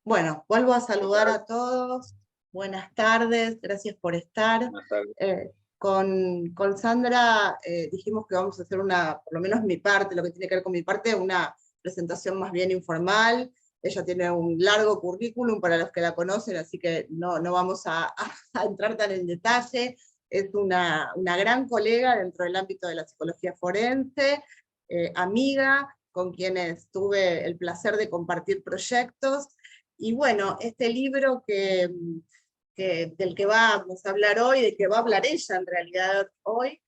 Bueno, vuelvo a ¿Cómo saludar estás? a todos. Buenas tardes, gracias por estar. Buenas tardes. Con Sandra dijimos que vamos a hacer por lo menos mi parte, lo que tiene que ver con mi parte, una presentación más bien informal. Ella tiene un largo currículum para los que la conocen, así que no vamos a entrar tan en detalle. Es una gran colega dentro del ámbito de la psicología forense, amiga, con quienes tuve el placer de compartir proyectos. Y bueno, este libro del que vamos a hablar hoy, del que va a hablar ella en realidad hoy,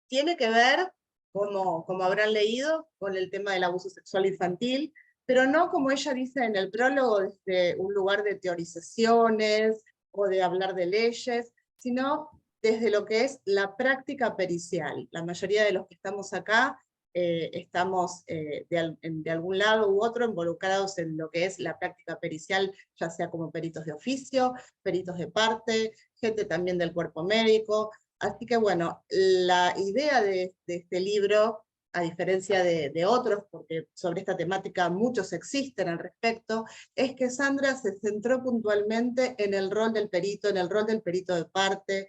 tiene que ver, como habrán leído, con el tema del abuso sexual infantil, pero no como ella dice en el prólogo, desde un lugar de teorizaciones o de hablar de leyes, sino desde lo que es la práctica pericial. La mayoría de los que estamos acá estamos de algún lado u otro involucrados en lo que es la práctica pericial, ya sea como peritos de oficio, peritos de parte, gente también del cuerpo médico. Así que bueno, la idea de este libro, a diferencia de otros, porque sobre esta temática muchos existen al respecto, es que Sandra se centró puntualmente en el rol del perito, en el rol del perito de parte.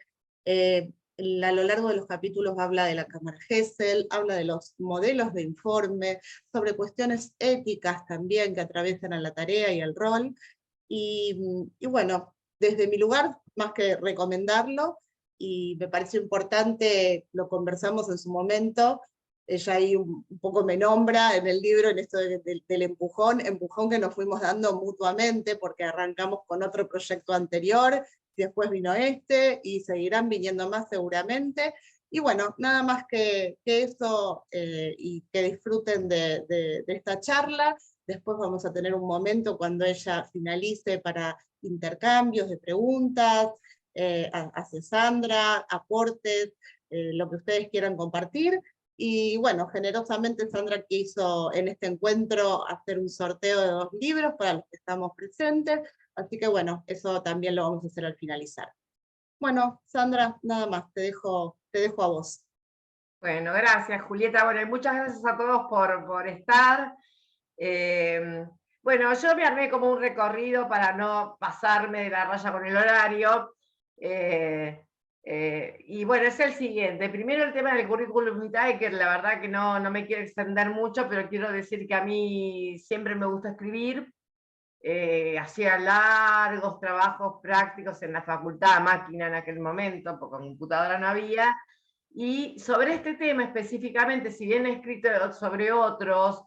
A lo largo de los capítulos habla de la cámara Gesell, habla de los modelos de informe, sobre cuestiones éticas también que atraviesan a la tarea y el rol. Y bueno, desde mi lugar, más que recomendarlo, y me pareció importante, lo conversamos en su momento, ella ahí un poco me nombra en el libro, en esto del empujón que nos fuimos dando mutuamente, porque arrancamos con otro proyecto anterior, después vino este, y seguirán viniendo más seguramente. Y bueno, nada más que eso, y que disfruten de esta charla. Después vamos a tener un momento cuando ella finalice para intercambios de preguntas, hacia Sandra, aportes, lo que ustedes quieran compartir. Y bueno, generosamente Sandra quiso en este encuentro hacer un sorteo de 2 libros para los que estamos presentes, así que bueno, eso también lo vamos a hacer al finalizar. Bueno, Sandra, nada más, te dejo a vos. Bueno, gracias, Julieta. Bueno, y muchas gracias a todos por estar. Eh, bueno, yo me armé como un recorrido para no pasarme de la raya con el horario. Y bueno, es el siguiente. Primero el tema del currículum vitae, que la verdad que no me quiero extender mucho, pero quiero decir que a mí siempre me gusta escribir. Hacía largos trabajos prácticos en la facultad, máquina en aquel momento, porque computadora no había. Y sobre este tema específicamente, si bien he escrito sobre otros,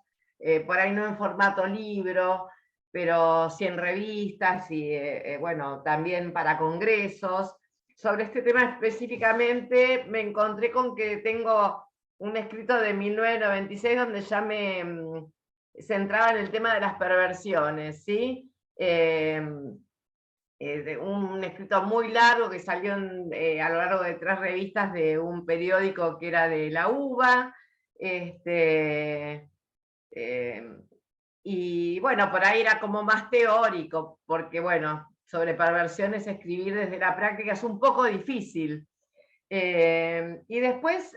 por ahí no en formato libro, pero sí en revistas y bueno, también para congresos, sobre este tema específicamente me encontré con que tengo un escrito de 1996 donde ya me centraba en el tema de las perversiones, ¿sí? De un escrito muy largo que salió a lo largo de 3 revistas de un periódico que era de la UBA. Eh, y bueno, por ahí era como más teórico, porque bueno, sobre perversiones escribir desde la práctica es un poco difícil. Y después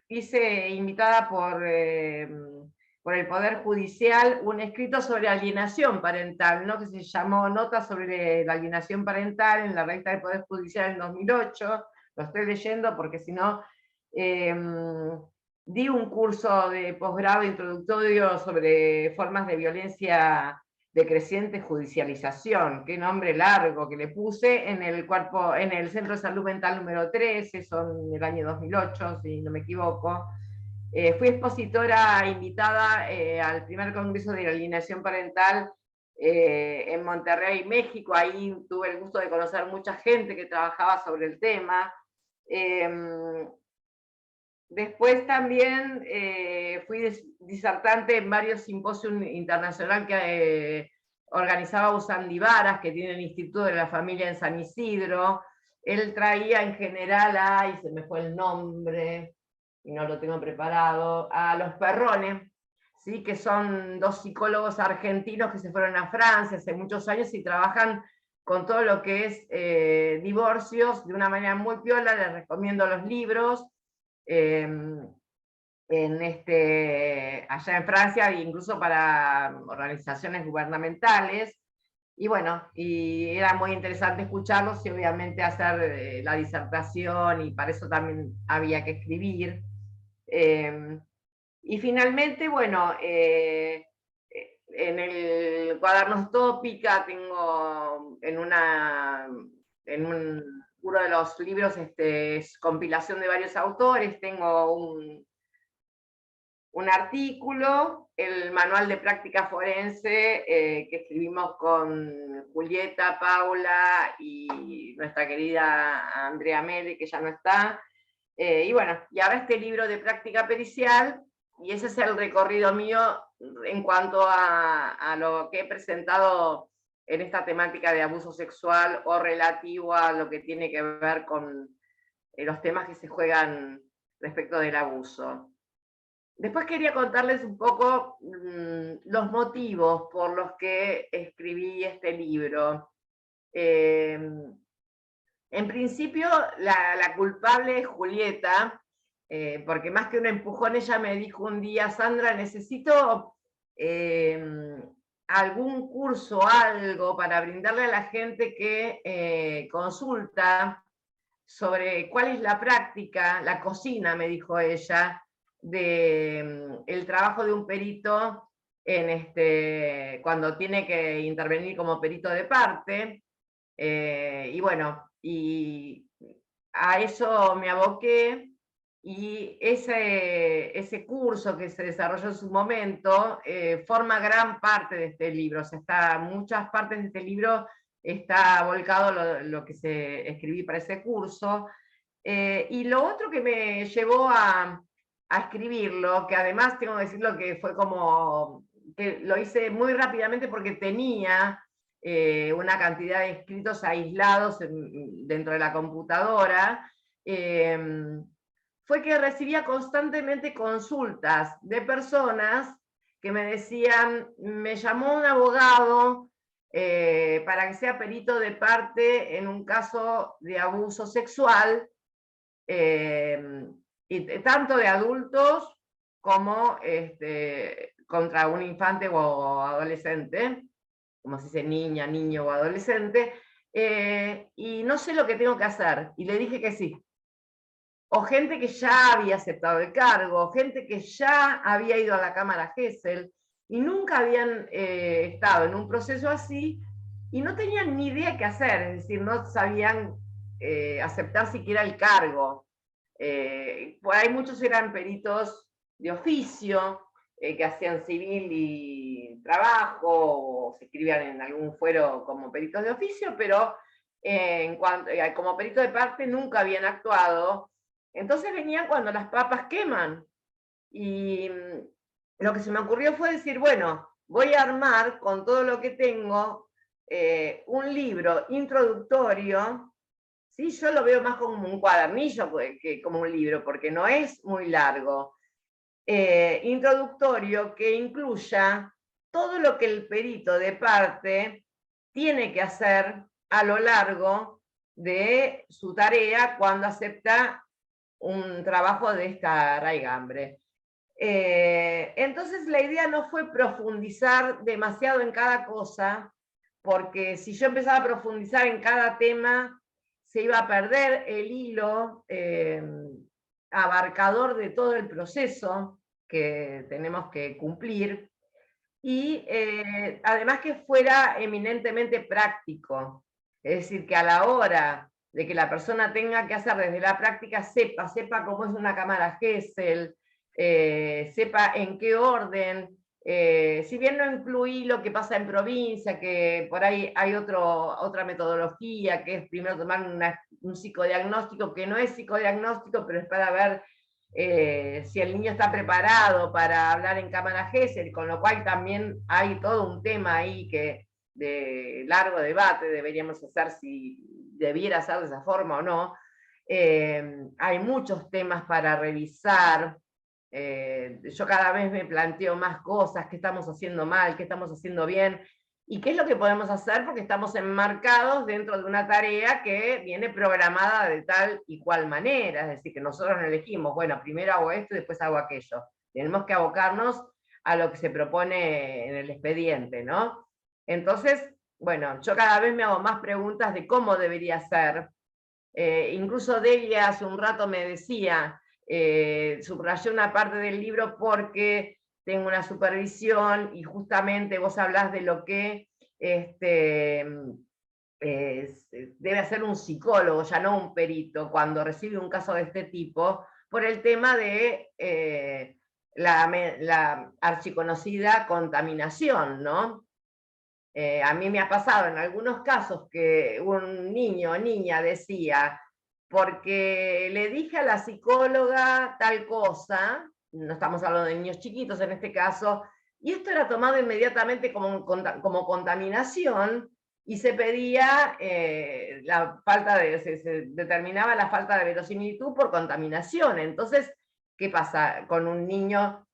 hice invitada por el Poder Judicial un escrito sobre alienación parental, ¿no? Que se llamó Nota sobre la alienación parental en la revista del Poder Judicial en 2008. Lo estoy leyendo porque si no, di un curso de posgrado introductorio sobre formas de violencia de creciente judicialización, qué nombre largo que le puse, en el Centro de Salud Mental número 13, eso en el año 2008, si no me equivoco. Fui expositora invitada al primer Congreso de la Alienación Parental en Monterrey, México. Ahí tuve el gusto de conocer mucha gente que trabajaba sobre el tema. Después también fui disertante en varios simposios internacionales que organizaba Usandi Varas, que tiene el Instituto de la Familia en San Isidro. Él traía en general y se me fue el nombre, y no lo tengo preparado, a los Perrones, ¿sí? Que son 2 psicólogos argentinos que se fueron a Francia hace muchos años y trabajan con todo lo que es divorcios de una manera muy piola. Les recomiendo los libros. allá en Francia, e incluso para organizaciones gubernamentales. Y bueno, y era muy interesante escucharlos y obviamente hacer la disertación, y para eso también había que escribir. Y finalmente, bueno, en el Cuadernos Tópica tengo uno de los libros, es compilación de varios autores, tengo un artículo, el manual de práctica forense que escribimos con Julieta, Paula y nuestra querida Andrea Mede, que ya no está. Y bueno, y ahora este libro de práctica pericial, y ese es el recorrido mío en cuanto a lo que he presentado en esta temática de abuso sexual o relativo a lo que tiene que ver con los temas que se juegan respecto del abuso. Después quería contarles un poco los motivos por los que escribí este libro. En principio, la culpable es Julieta, porque más que un empujón, ella me dijo un día: Sandra, necesito algún curso, algo, para brindarle a la gente que consulta sobre cuál es la práctica, la cocina, me dijo ella, de el trabajo de un perito cuando tiene que intervenir como perito de parte. Y bueno, y a eso me aboqué, y ese curso que se desarrolló en su momento forma gran parte de este libro. O sea, muchas partes de este libro está volcado lo que escribí para ese curso. Y lo otro que me llevó a escribirlo, que además tengo que decirlo que fue como que lo hice muy rápidamente porque tenía una cantidad de escritos aislados dentro de la computadora, fue que recibía constantemente consultas de personas que me decían: me llamó un abogado para que sea perito de parte en un caso de abuso sexual, y tanto de adultos como contra un infante o adolescente, como se dice, niña, niño o adolescente, y no sé lo que tengo que hacer. Y le dije que sí. O gente que ya había aceptado el cargo, gente que ya había ido a la Cámara Gesell y nunca habían estado en un proceso así y no tenían ni idea qué hacer, es decir, no sabían aceptar siquiera el cargo. Por ahí muchos eran peritos de oficio, que hacían civil y trabajo, o se escribían en algún fuero como peritos de oficio, pero como perito de parte nunca habían actuado. Entonces venían cuando las papas queman. Y lo que se me ocurrió fue decir: bueno, voy a armar con todo lo que tengo un libro introductorio. ¿Sí? Yo lo veo más como un cuadernillo que como un libro, porque no es muy largo. Introductorio, que incluya todo lo que el perito de parte tiene que hacer a lo largo de su tarea cuando acepta un trabajo de esta raigambre. Entonces la idea no fue profundizar demasiado en cada cosa, porque si yo empezaba a profundizar en cada tema, se iba a perder el hilo abarcador de todo el proceso que tenemos que cumplir, y además que fuera eminentemente práctico, es decir, que a la hora de que la persona tenga que hacer desde la práctica, sepa cómo es una cámara Gesell, sepa en qué orden. Si bien no incluí lo que pasa en provincia, que por ahí hay otra metodología, que es primero tomar un psicodiagnóstico, que no es psicodiagnóstico, pero es para ver si el niño está preparado para hablar en cámara Gesell, con lo cual también hay todo un tema ahí que de largo debate deberíamos hacer, si debiera ser de esa forma o no. Hay muchos temas para revisar. Yo cada vez me planteo más cosas: qué estamos haciendo mal, qué estamos haciendo bien, y qué es lo que podemos hacer, porque estamos enmarcados dentro de una tarea que viene programada de tal y cual manera. Es decir, que nosotros no elegimos, bueno, primero hago esto y después hago aquello. Tenemos que abocarnos a lo que se propone en el expediente, ¿no? Entonces, bueno, yo cada vez me hago más preguntas de cómo debería ser. Incluso Delia hace un rato me decía, subrayé una parte del libro porque tengo una supervisión y justamente vos hablás de lo que debe hacer un psicólogo, ya no un perito, cuando recibe un caso de este tipo, por el tema de la archiconocida contaminación, ¿no? A mí me ha pasado en algunos casos que un niño o niña decía, porque le dije a la psicóloga tal cosa, no estamos hablando de niños chiquitos en este caso, y esto era tomado inmediatamente como contaminación, y se pedía la falta de, se determinaba la falta de verosimilitud por contaminación. Entonces, ¿qué pasa con un niño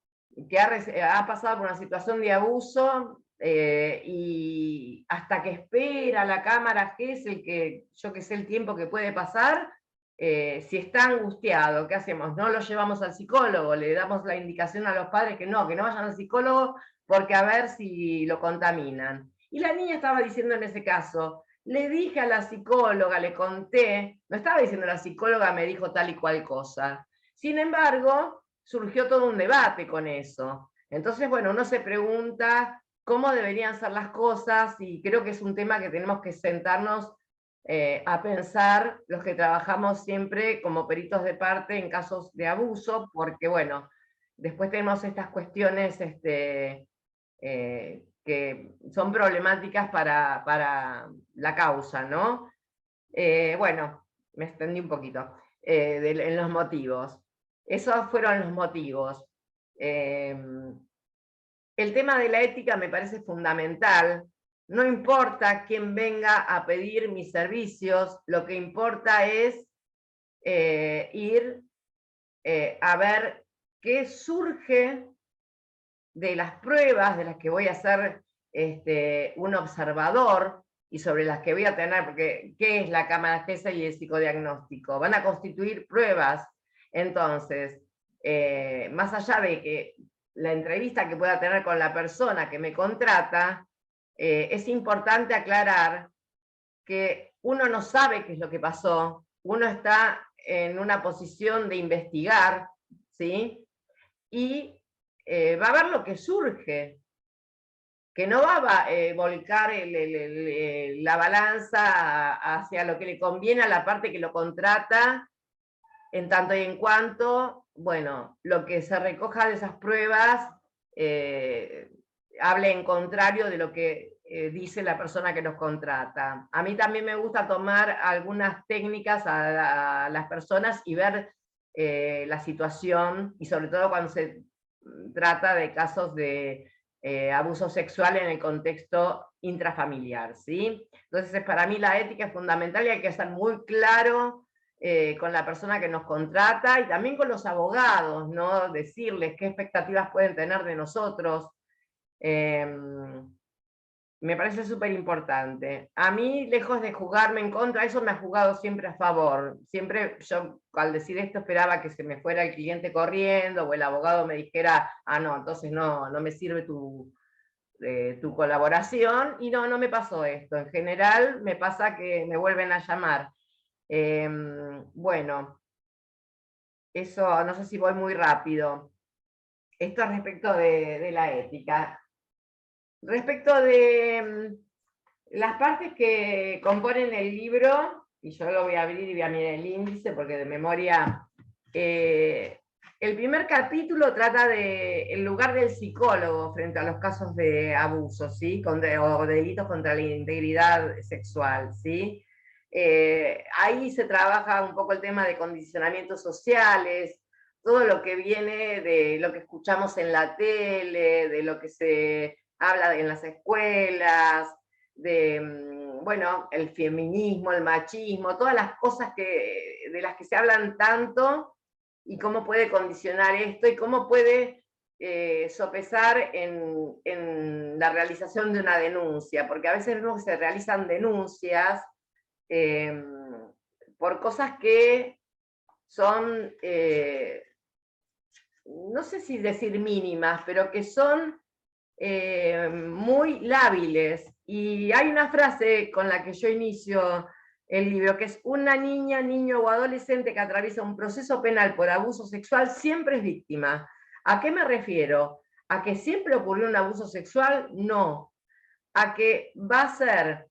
que ha pasado por una situación de abuso y hasta que espera la cámara, que es el que, yo que sé el tiempo que puede pasar, si está angustiado, ¿qué hacemos? No lo llevamos al psicólogo, le damos la indicación a los padres que no vayan al psicólogo porque a ver si lo contaminan. Y la niña estaba diciendo en ese caso, le dije a la psicóloga, le conté, no estaba diciendo la psicóloga me dijo tal y cual cosa. Sin embargo, surgió todo un debate con eso. Entonces, bueno, uno se pregunta cómo deberían ser las cosas y creo que es un tema que tenemos que sentarnos a pensar los que trabajamos siempre como peritos de parte en casos de abuso, porque bueno, después tenemos estas cuestiones que son problemáticas para la causa, ¿no? Bueno, me extendí un poquito en los motivos. Esos fueron los motivos. El tema de la ética me parece fundamental. No importa quién venga a pedir mis servicios, lo que importa es ir a ver qué surge de las pruebas de las que voy a ser un observador y sobre las que voy a tener, porque ¿qué es la cámara GESA y el psicodiagnóstico? Van a constituir pruebas. Entonces, más allá de que la entrevista que pueda tener con la persona que me contrata, es importante aclarar que uno no sabe qué es lo que pasó, uno está en una posición de investigar, ¿sí? Y va a ver lo que surge, que no va a volcar la balanza hacia lo que le conviene a la parte que lo contrata, en tanto y en cuanto, bueno, lo que se recoja de esas pruebas hable en contrario de lo que dice la persona que nos contrata. A mí también me gusta tomar algunas técnicas a las personas y ver la situación, y sobre todo cuando se trata de casos de abuso sexual en el contexto intrafamiliar, ¿sí? Entonces, para mí la ética es fundamental y hay que ser muy claro con la persona que nos contrata y también con los abogados, ¿no? Decirles qué expectativas pueden tener de nosotros. Me parece súper importante. A mí, lejos de jugarme en contra, eso me ha jugado siempre a favor. Siempre yo, al decir esto, esperaba que se me fuera el cliente corriendo o el abogado me dijera, ah, no, entonces no me sirve tu colaboración. Y no me pasó esto. En general, me pasa que me vuelven a llamar. Bueno, eso no sé si voy muy rápido. Esto respecto de la ética. Respecto de las partes que componen el libro, y yo lo voy a abrir y voy a mirar el índice porque de memoria, el primer capítulo trata del lugar del psicólogo frente a los casos de abuso, ¿sí? O delitos contra la integridad sexual, ¿sí? Ahí se trabaja un poco el tema de condicionamientos sociales, todo lo que viene de lo que escuchamos en la tele, de lo que se habla en las escuelas, de, bueno, el feminismo, el machismo, todas las cosas de las que se hablan tanto, y cómo puede condicionar esto, y cómo puede sopesar en la realización de una denuncia, porque a veces vemos que se realizan denuncias por cosas que son no sé si decir mínimas, pero que son muy lábiles. Y hay una frase con la que yo inicio el libro, que es: una niña, niño o adolescente que atraviesa un proceso penal por abuso sexual siempre es víctima. ¿A qué me refiero? ¿A que siempre ocurrió un abuso sexual? No. A que va a ser,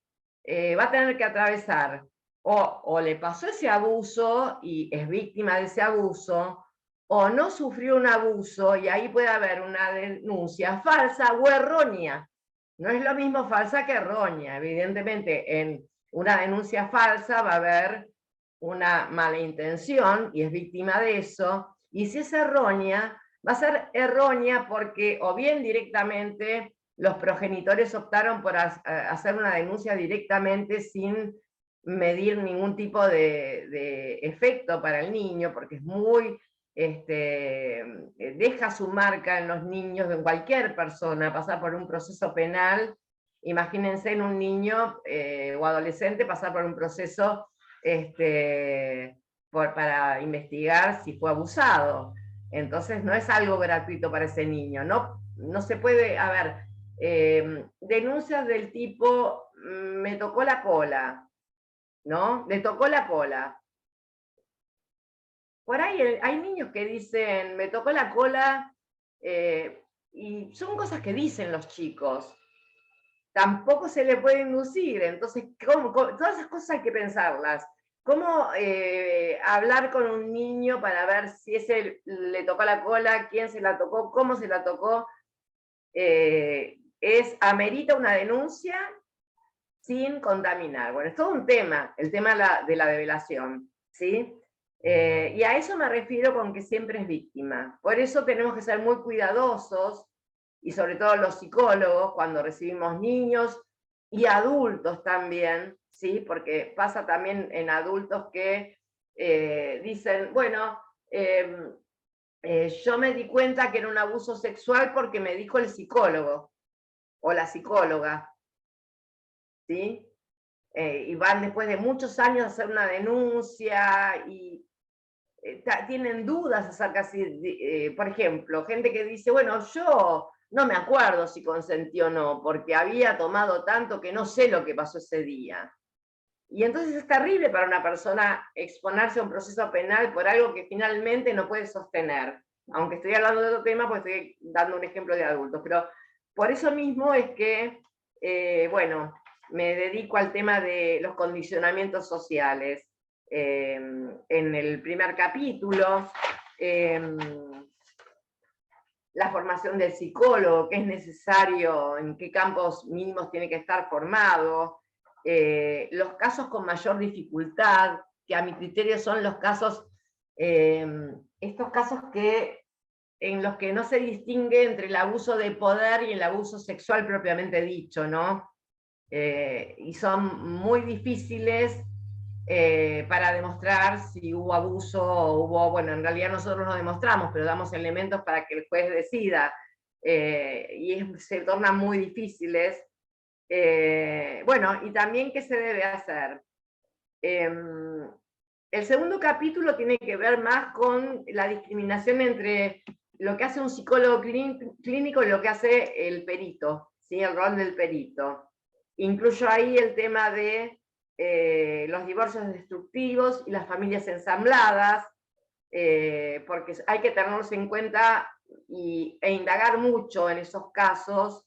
va a tener que atravesar, o le pasó ese abuso y es víctima de ese abuso, o no sufrió un abuso y ahí puede haber una denuncia falsa o errónea. No es lo mismo falsa que errónea. Evidentemente, en una denuncia falsa va a haber una mala intención y es víctima de eso. Y si es errónea, va a ser errónea porque o bien directamente los progenitores optaron por hacer una denuncia directamente sin medir ningún tipo de efecto para el niño, porque es muy, deja su marca en los niños, en cualquier persona, pasar por un proceso penal. Imagínense en un niño o adolescente pasar por un proceso para investigar si fue abusado. Entonces no es algo gratuito para ese niño, no se puede, a ver, denuncias del tipo, me tocó la cola, ¿no? Le tocó la cola. Por ahí hay niños que dicen, me tocó la cola, y son cosas que dicen los chicos. Tampoco se le puede inducir, entonces, todas esas cosas hay que pensarlas. ¿Cómo hablar con un niño para ver si ese le tocó la cola, quién se la tocó, cómo se la tocó? Amerita una denuncia sin contaminar. Bueno, es todo un tema, el tema de la develación, ¿sí? Y a eso me refiero con que siempre es víctima. Por eso tenemos que ser muy cuidadosos, y sobre todo los psicólogos, cuando recibimos niños y adultos también, ¿sí? Porque pasa también en adultos que dicen, bueno, yo me di cuenta que era un abuso sexual porque me dijo el psicólogo o la psicóloga, ¿sí? Y van después de muchos años a hacer una denuncia y tienen dudas acerca de, por ejemplo, gente que dice, bueno, yo no me acuerdo si consentí o no, porque había tomado tanto que no sé lo que pasó ese día. Y entonces es terrible para una persona exponerse a un proceso penal por algo que finalmente no puede sostener. Aunque estoy hablando de otro tema, pues estoy dando un ejemplo de adultos. Pero por eso mismo es que, bueno, me dedico al tema de los condicionamientos sociales. En el primer capítulo, la formación del psicólogo, qué es necesario, en qué campos mínimos tiene que estar formado, los casos con mayor dificultad, que a mi criterio son los casos, estos casos en los que no se distingue entre el abuso de poder y el abuso sexual propiamente dicho, ¿no? Y son muy difíciles para demostrar si hubo abuso o hubo, bueno, en realidad nosotros no demostramos, pero damos elementos para que el juez decida, se tornan muy difíciles. Bueno, y también qué se debe hacer. El segundo capítulo tiene que ver más con la discriminación entre lo que hace un psicólogo clínico y lo que hace el perito, ¿sí? El rol del perito. Incluyo ahí el tema de los divorcios destructivos y las familias ensambladas, porque hay que tenerlos en cuenta e indagar mucho en esos casos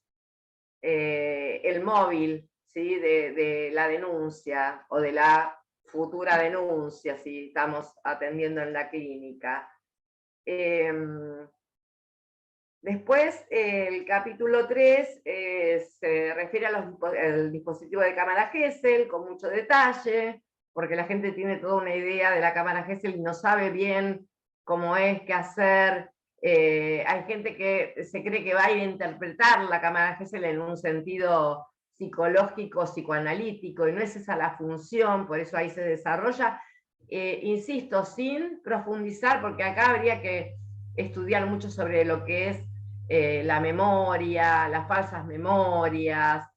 el móvil, ¿sí? de la denuncia o de la futura denuncia, si estamos atendiendo en la clínica. Después, el capítulo 3 se refiere al dispositivo de cámara Gesell, con mucho detalle, porque la gente tiene toda una idea de la cámara Gesell y no sabe bien cómo es, qué hacer. Hay gente que se cree que va a ir a interpretar la cámara Gesell en un sentido psicológico, psicoanalítico, y no es esa la función, por eso ahí se desarrolla. Insisto, sin profundizar, porque acá habría que estudiar mucho sobre lo que es la memoria, las falsas memorias,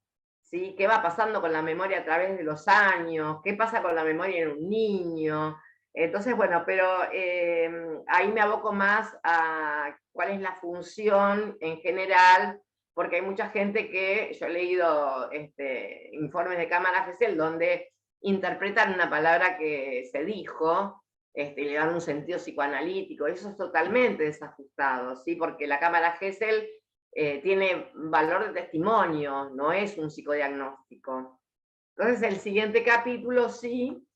¿sí? ¿Qué va pasando con la memoria a través de los años? ¿Qué pasa con la memoria en un niño? Entonces, bueno, pero ahí me aboco más a cuál es la función en general, porque hay mucha gente que, yo he leído informes de cámara Gesell donde interpretan una palabra que se dijo, y le dan un sentido psicoanalítico, eso es totalmente desajustado, ¿sí? Porque la cámara Gesell tiene valor de testimonio, no es un psicodiagnóstico. Entonces el siguiente capítulo sí,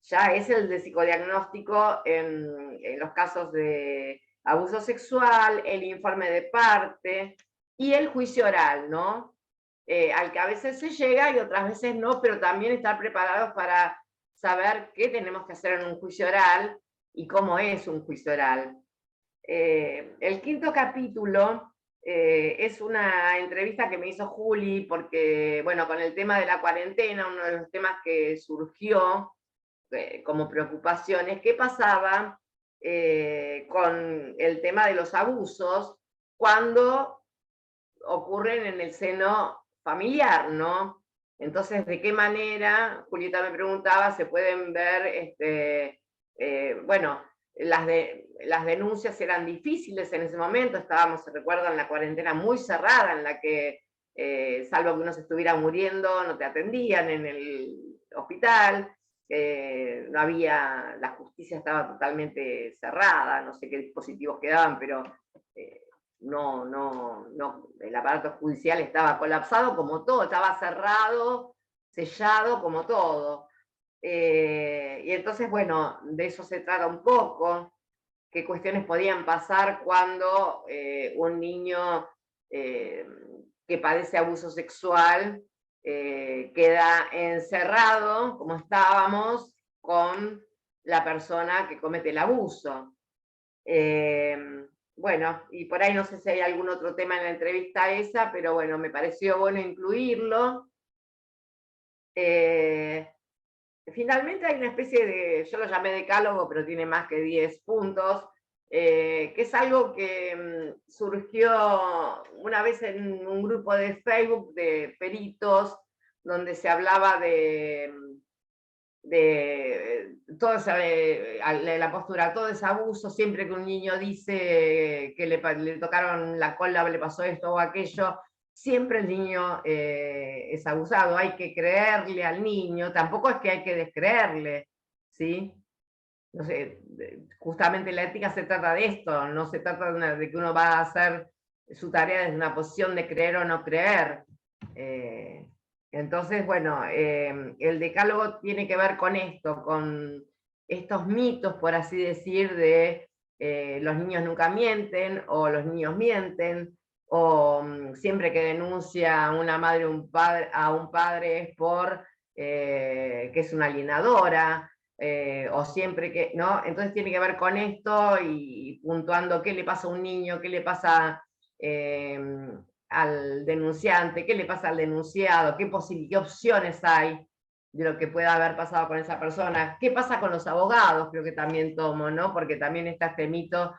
ya es el de psicodiagnóstico en los casos de abuso sexual, el informe de parte y el juicio oral, ¿no? Al que a veces se llega y otras veces no, pero también estar preparados para saber qué tenemos que hacer en un juicio oral y cómo es un juicio oral. El quinto capítulo es una entrevista que me hizo Juli, porque, bueno, con el tema de la cuarentena, uno de los temas que surgió como preocupación es qué pasaba con el tema de los abusos cuando ocurren en el seno familiar, ¿no? Entonces, ¿de qué manera, Julieta me preguntaba, se pueden ver, bueno, las denuncias eran difíciles en ese momento, estábamos, se recuerdan, en la cuarentena muy cerrada, en la que, salvo que uno se estuviera muriendo, no te atendían en el hospital, no había, la justicia estaba totalmente cerrada, no sé qué dispositivos quedaban, pero no, el aparato judicial estaba colapsado como todo, estaba cerrado, sellado como todo. Y entonces, bueno, de eso se trata un poco, qué cuestiones podían pasar cuando un niño que padece abuso sexual queda encerrado, como estábamos, con la persona que comete el abuso. Bueno, y por ahí no sé si hay algún otro tema en la entrevista esa, pero bueno, me pareció bueno incluirlo. Finalmente hay una especie de, yo lo llamé decálogo, pero tiene más que 10 puntos, que es algo que surgió una vez en un grupo de Facebook de peritos, donde se hablaba de todo la postura, todo ese abuso, siempre que un niño dice que le tocaron la cola, le pasó esto o aquello, siempre el niño es abusado, hay que creerle al niño, tampoco es que hay que descreerle, ¿sí? No sé, justamente la ética se trata de esto, no se trata de que uno va a hacer su tarea desde una posición de creer o no creer. Entonces, bueno, el decálogo tiene que ver con esto, con estos mitos, por así decir, de los niños nunca mienten, o los niños mienten, o siempre que denuncia una madre a un padre es por que es una alienadora, o siempre que, ¿no? Entonces tiene que ver con esto y puntuando qué le pasa a un niño, qué le pasa al denunciante, qué le pasa al denunciado, qué opciones hay de lo que pueda haber pasado con esa persona, qué pasa con los abogados, creo que también tomo, ¿no? Porque también está este mito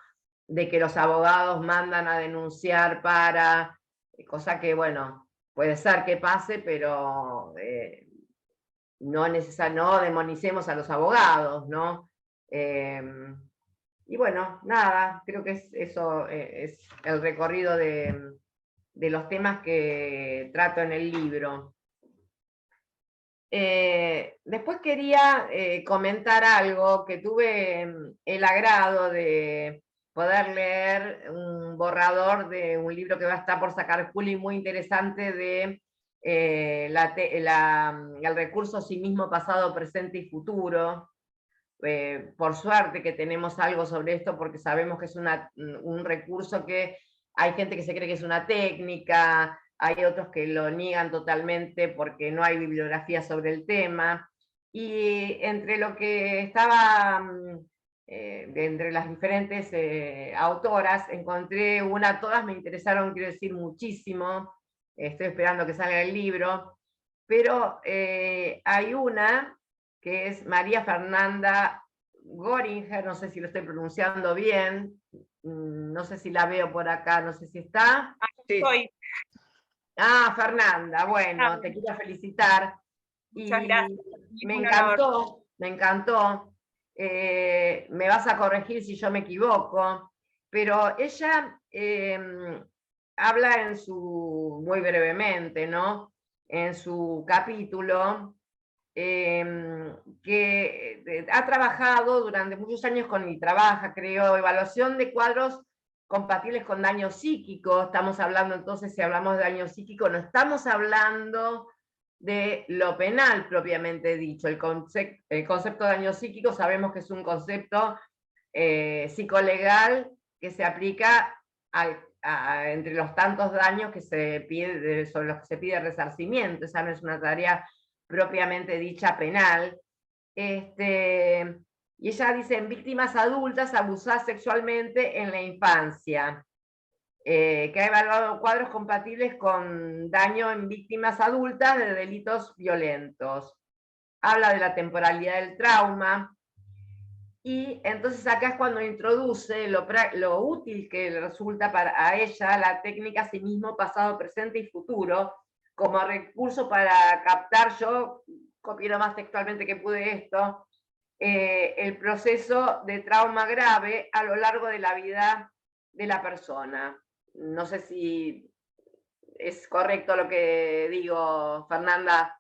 de que los abogados mandan a denunciar para, cosa que, bueno, puede ser que pase, pero no demonicemos a los abogados, ¿no? Y bueno, nada, creo que eso es el recorrido de los temas que trato en el libro. Después quería comentar algo, que tuve el agrado de poder leer un borrador de un libro que va a estar por sacar Juli, muy interesante, de el recurso sí mismo, pasado, presente y futuro. Por suerte que tenemos algo sobre esto, porque sabemos que es un recurso que hay gente que se cree que es una técnica, hay otros que lo niegan totalmente porque no hay bibliografía sobre el tema, y entre lo que estaba, entre las diferentes autoras, encontré todas me interesaron, quiero decir, muchísimo, estoy esperando que salga el libro, pero hay una que es María Fernanda Göringer, no sé si lo estoy pronunciando bien, no sé si la veo por acá, no sé si está. Sí. Ah, Fernanda, bueno, te quiero felicitar. Muchas gracias. Me encantó, me encantó. Me vas a corregir si yo me equivoco. pero ella habla muy brevemente, ¿no? En su capítulo, que ha trabajado durante muchos años y trabaja, creo, evaluación de cuadros compatibles con daño psíquico. Estamos hablando entonces, si hablamos de daño psíquico, no estamos hablando de lo penal propiamente dicho. El concepto de daño psíquico sabemos que es un concepto psicolegal que se aplica entre los tantos daños que se pide, sobre los que se pide resarcimiento. Esa no es una tarea propiamente dicha penal. Y ella dice, en víctimas adultas abusadas sexualmente en la infancia, que ha evaluado cuadros compatibles con daño en víctimas adultas de delitos violentos. Habla de la temporalidad del trauma, y entonces acá es cuando introduce lo útil que le resulta a ella la técnica asimismo pasado, presente y futuro, como recurso para captar, yo copié lo más textualmente que pude esto, el proceso de trauma grave a lo largo de la vida de la persona. No sé si es correcto lo que digo, Fernanda.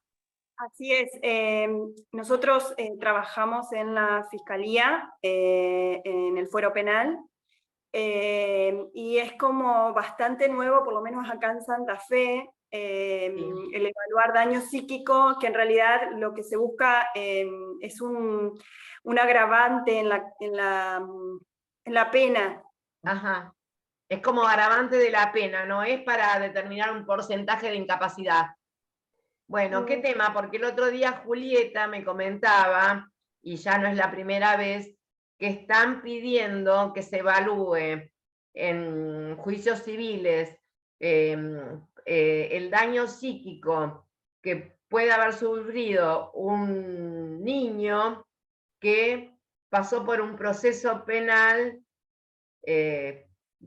Así es. Nosotros trabajamos en la Fiscalía, en el Fuero Penal, y es como bastante nuevo, por lo menos acá en Santa Fe, el evaluar daño psíquico, que en realidad lo que se busca es un agravante en la pena. Ajá. Es como agravante de la pena, no es para determinar un porcentaje de incapacidad. Bueno, ¿qué tema? Porque el otro día Julieta me comentaba, y ya no es la primera vez, que están pidiendo que se evalúe en juicios civiles el daño psíquico que puede haber sufrido un niño que pasó por un proceso penal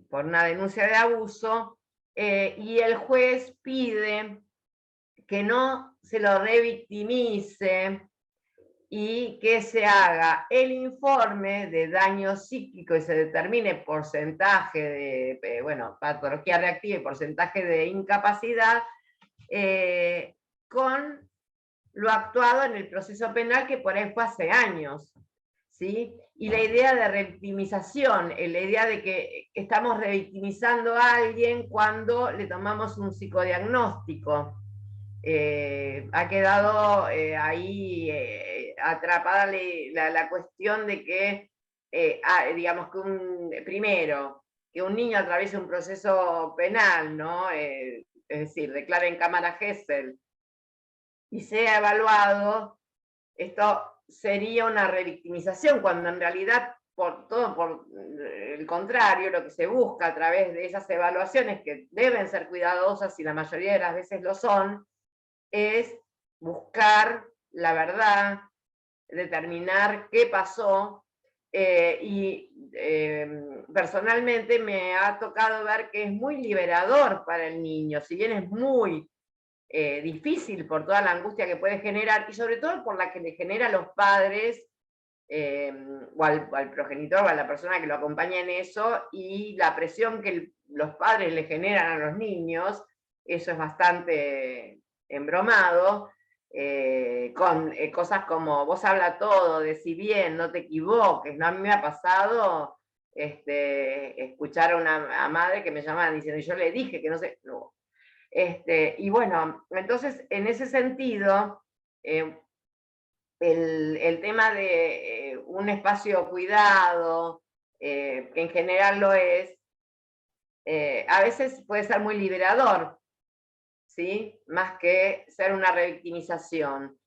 por una denuncia de abuso, y el juez pide que no se lo revictimice y que se haga el informe de daño psíquico y se determine porcentaje de, bueno, patología reactiva y porcentaje de incapacidad con lo actuado en el proceso penal, que por ahí fue hace años, ¿sí? Y la idea de revictimización, la idea de que estamos revictimizando a alguien cuando le tomamos un psicodiagnóstico. Ha quedado ahí atrapada la cuestión de que, digamos, primero, que un niño atraviese un proceso penal, ¿no? Es decir, declare en cámara Gesell y sea evaluado, esto sería una revictimización, cuando en realidad, por el contrario, lo que se busca a través de esas evaluaciones, que deben ser cuidadosas y la mayoría de las veces lo son, es buscar la verdad, determinar qué pasó, personalmente me ha tocado ver que es muy liberador para el niño, si bien es muy difícil por toda la angustia que puede generar, y sobre todo por la que le genera a los padres, o al progenitor o a la persona que lo acompaña en eso, y la presión que los padres le generan a los niños. Eso es bastante embromado, con cosas como vos habla todo, decí bien, no te equivoques, ¿no? A mí me ha pasado escuchar a una madre que me llamaban diciendo, yo le dije que no sé, no. Y bueno, entonces en ese sentido, el tema de un espacio cuidado, que en general lo es, a veces puede ser muy liberador, ¿sí? Más que ser una revictimización.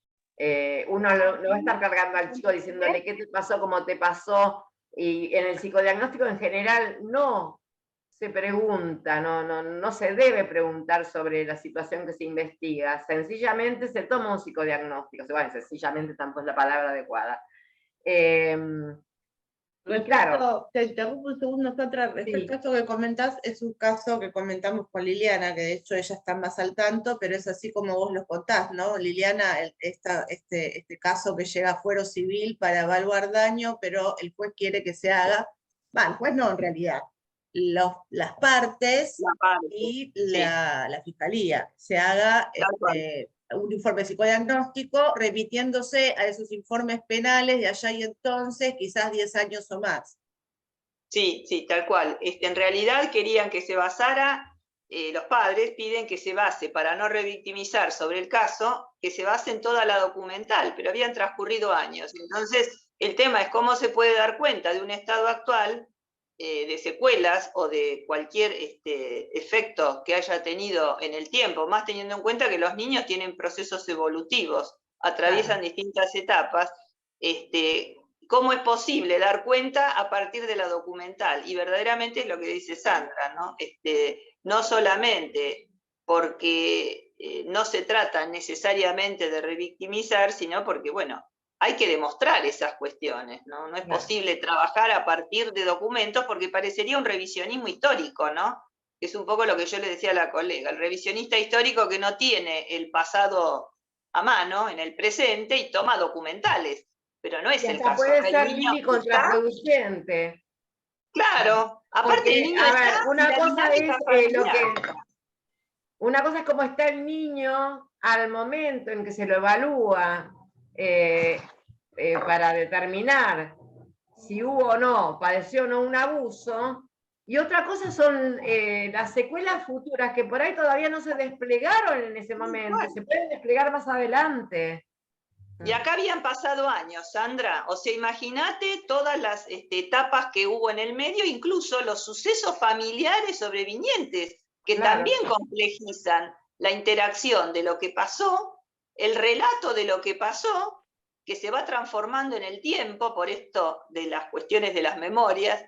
Uno no va a estar cargando al chico diciéndole qué te pasó, cómo te pasó, y en el psicodiagnóstico en general no se pregunta, no se debe preguntar sobre la situación que se investiga, sencillamente se toma un psicodiagnóstico, bueno, sencillamente tampoco es la palabra adecuada. Claro. Te interrumpo un segundo, Sandra. Sí. El caso que comentás es un caso que comentamos con Liliana, que de hecho ella está más al tanto, pero es así como vos lo contás, ¿no? Liliana, este caso que llega a fuero civil para evaluar daño, pero el juez quiere que se haga, el juez no, en realidad, las partes La parte, y sí. la fiscalía. Se haga un informe psicodiagnóstico remitiéndose a esos informes penales de allá y entonces, quizás 10 años o más. Sí, sí, tal cual. En realidad querían que se basara, los padres piden que se base, para no revictimizar sobre el caso, que se base en toda la documental, pero habían transcurrido años. Entonces, el tema es cómo se puede dar cuenta de un estado actual de secuelas o de cualquier efecto que haya tenido en el tiempo, más teniendo en cuenta que los niños tienen procesos evolutivos, atraviesan distintas etapas. ¿Cómo es posible dar cuenta a partir de la documental? Y verdaderamente es lo que dice Sandra, ¿no? No solamente porque no se trata necesariamente de revictimizar, sino porque, bueno, hay que demostrar esas cuestiones, ¿no? No es posible trabajar a partir de documentos porque parecería un revisionismo histórico, ¿no? Es un poco lo que yo le decía a la colega, el revisionista histórico que no tiene el pasado a mano, en el presente, y toma documentales. Pero no es el caso. Puede ser, Lili, contraproducente. Claro, aparte porque, el niño a ver, está una y la cosa es familiar. una cosa es cómo está el niño al momento en que se lo evalúa para determinar si hubo o no, padeció o no un abuso, y otra cosa son las secuelas futuras que por ahí todavía no se desplegaron en ese momento, se pueden desplegar más adelante. Y acá habían pasado años, Sandra. O sea, imagínate todas las etapas que hubo en el medio, incluso los sucesos familiares sobrevinientes, que también complejizan la interacción de lo que pasó, el relato de lo que pasó, que se va transformando en el tiempo por esto de las cuestiones de las memorias,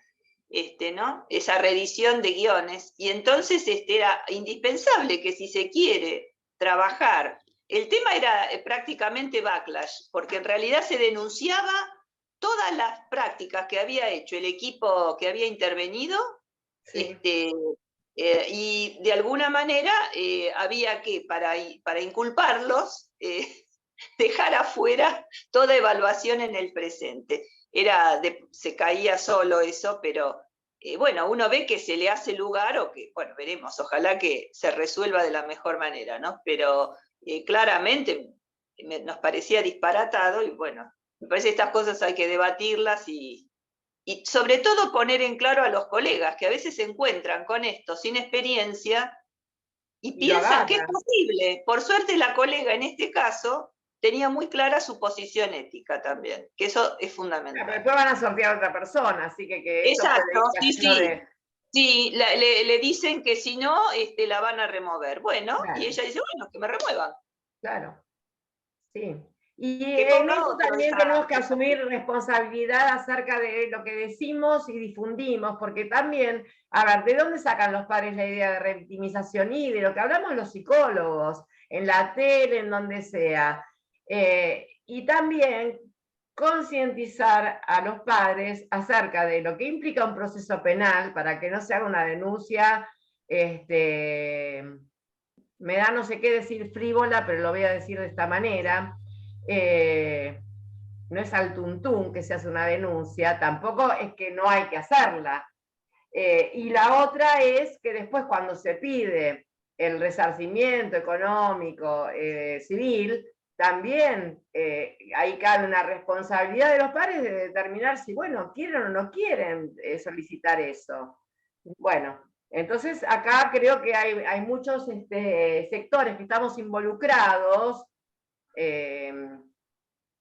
¿no? Esa reedición de guiones. Y entonces era indispensable que si se quiere trabajar. El tema era prácticamente backlash, porque en realidad se denunciaba todas las prácticas que había hecho el equipo que había intervenido, y de alguna manera había que, para inculparlos, dejar afuera toda evaluación en el presente. Se caía solo eso, pero bueno, uno ve que se le hace lugar, o que, bueno, veremos, ojalá que se resuelva de la mejor manera, ¿no? Pero claramente nos parecía disparatado y bueno, me parece que estas cosas hay que debatirlas y sobre todo poner en claro a los colegas que a veces se encuentran con esto sin experiencia y piensan que es posible. Por suerte la colega en este caso tenía muy clara su posición ética también, que eso es fundamental. Pero después van a sortear a otra persona, así que eso exacto, puede sí. Sí, le dicen que si no, la van a remover. Bueno, y ella dice, bueno, que me remuevan. Claro, sí. Y en eso también tenemos que asumir responsabilidad acerca de lo que decimos y difundimos, porque también, a ver, ¿de dónde sacan los padres la idea de revictimización? Y de lo que hablamos los psicólogos, en la tele, en donde sea. Y también concientizar a los padres acerca de lo que implica un proceso penal para que no se haga una denuncia, me da no sé qué decir frívola, pero lo voy a decir de esta manera. No es al tuntún que se hace una denuncia, tampoco es que no hay que hacerla. Y la otra es que después cuando se pide el resarcimiento económico civil, también ahí cabe una responsabilidad de los padres de determinar si, bueno, quieren o no quieren solicitar eso. Bueno, entonces acá creo que hay muchos sectores que estamos involucrados,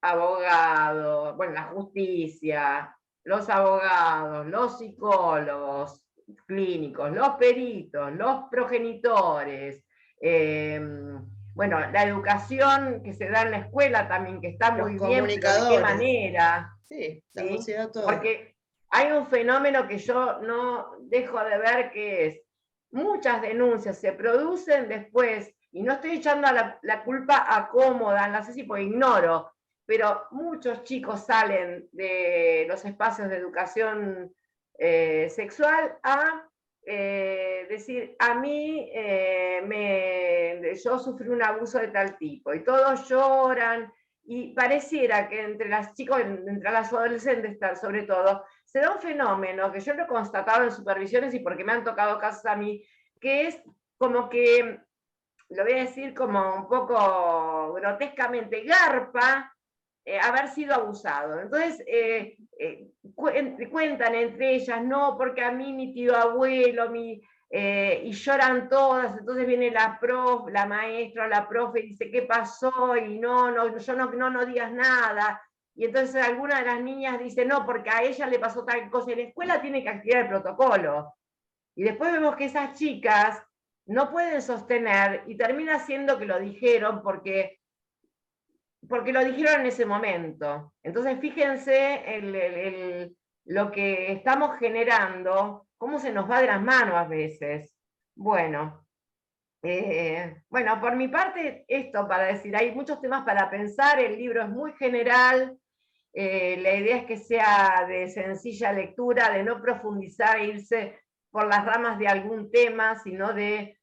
abogados, bueno, la justicia, los abogados, los psicólogos clínicos, los peritos, los progenitores, bueno, la educación que se da en la escuela también, que está muy bien, pero de qué manera. Sí, la sociedad toda. Porque hay un fenómeno que yo no dejo de ver, que es, muchas denuncias se producen después, y no estoy echando la culpa a cómo dan las ESI, porque ignoro, pero muchos chicos salen de los espacios de educación sexual a decir, a mí yo sufrí un abuso de tal tipo, y todos lloran, y pareciera que entre las chicos, entre las adolescentes sobre todo, se da un fenómeno que yo lo he constatado en supervisiones y porque me han tocado casos a mí, que es como que, lo voy a decir como un poco grotescamente, garpa haber sido abusado. Entonces, cuentan entre ellas, no, porque a mí mi tío abuelo, y lloran todas, entonces viene la maestra o la profe y dice, ¿qué pasó? Y no digas nada. Y entonces alguna de las niñas dice, no, porque a ella le pasó tal cosa, y la escuela tiene que activar el protocolo. Y después vemos que esas chicas no pueden sostener, y termina siendo que lo dijeron porque lo dijeron en ese momento. Entonces fíjense lo que estamos generando, cómo se nos va de las manos a veces. Bueno, por mi parte esto para decir, hay muchos temas para pensar, el libro es muy general, la idea es que sea de sencilla lectura, de no profundizar e irse por las ramas de algún tema, sino de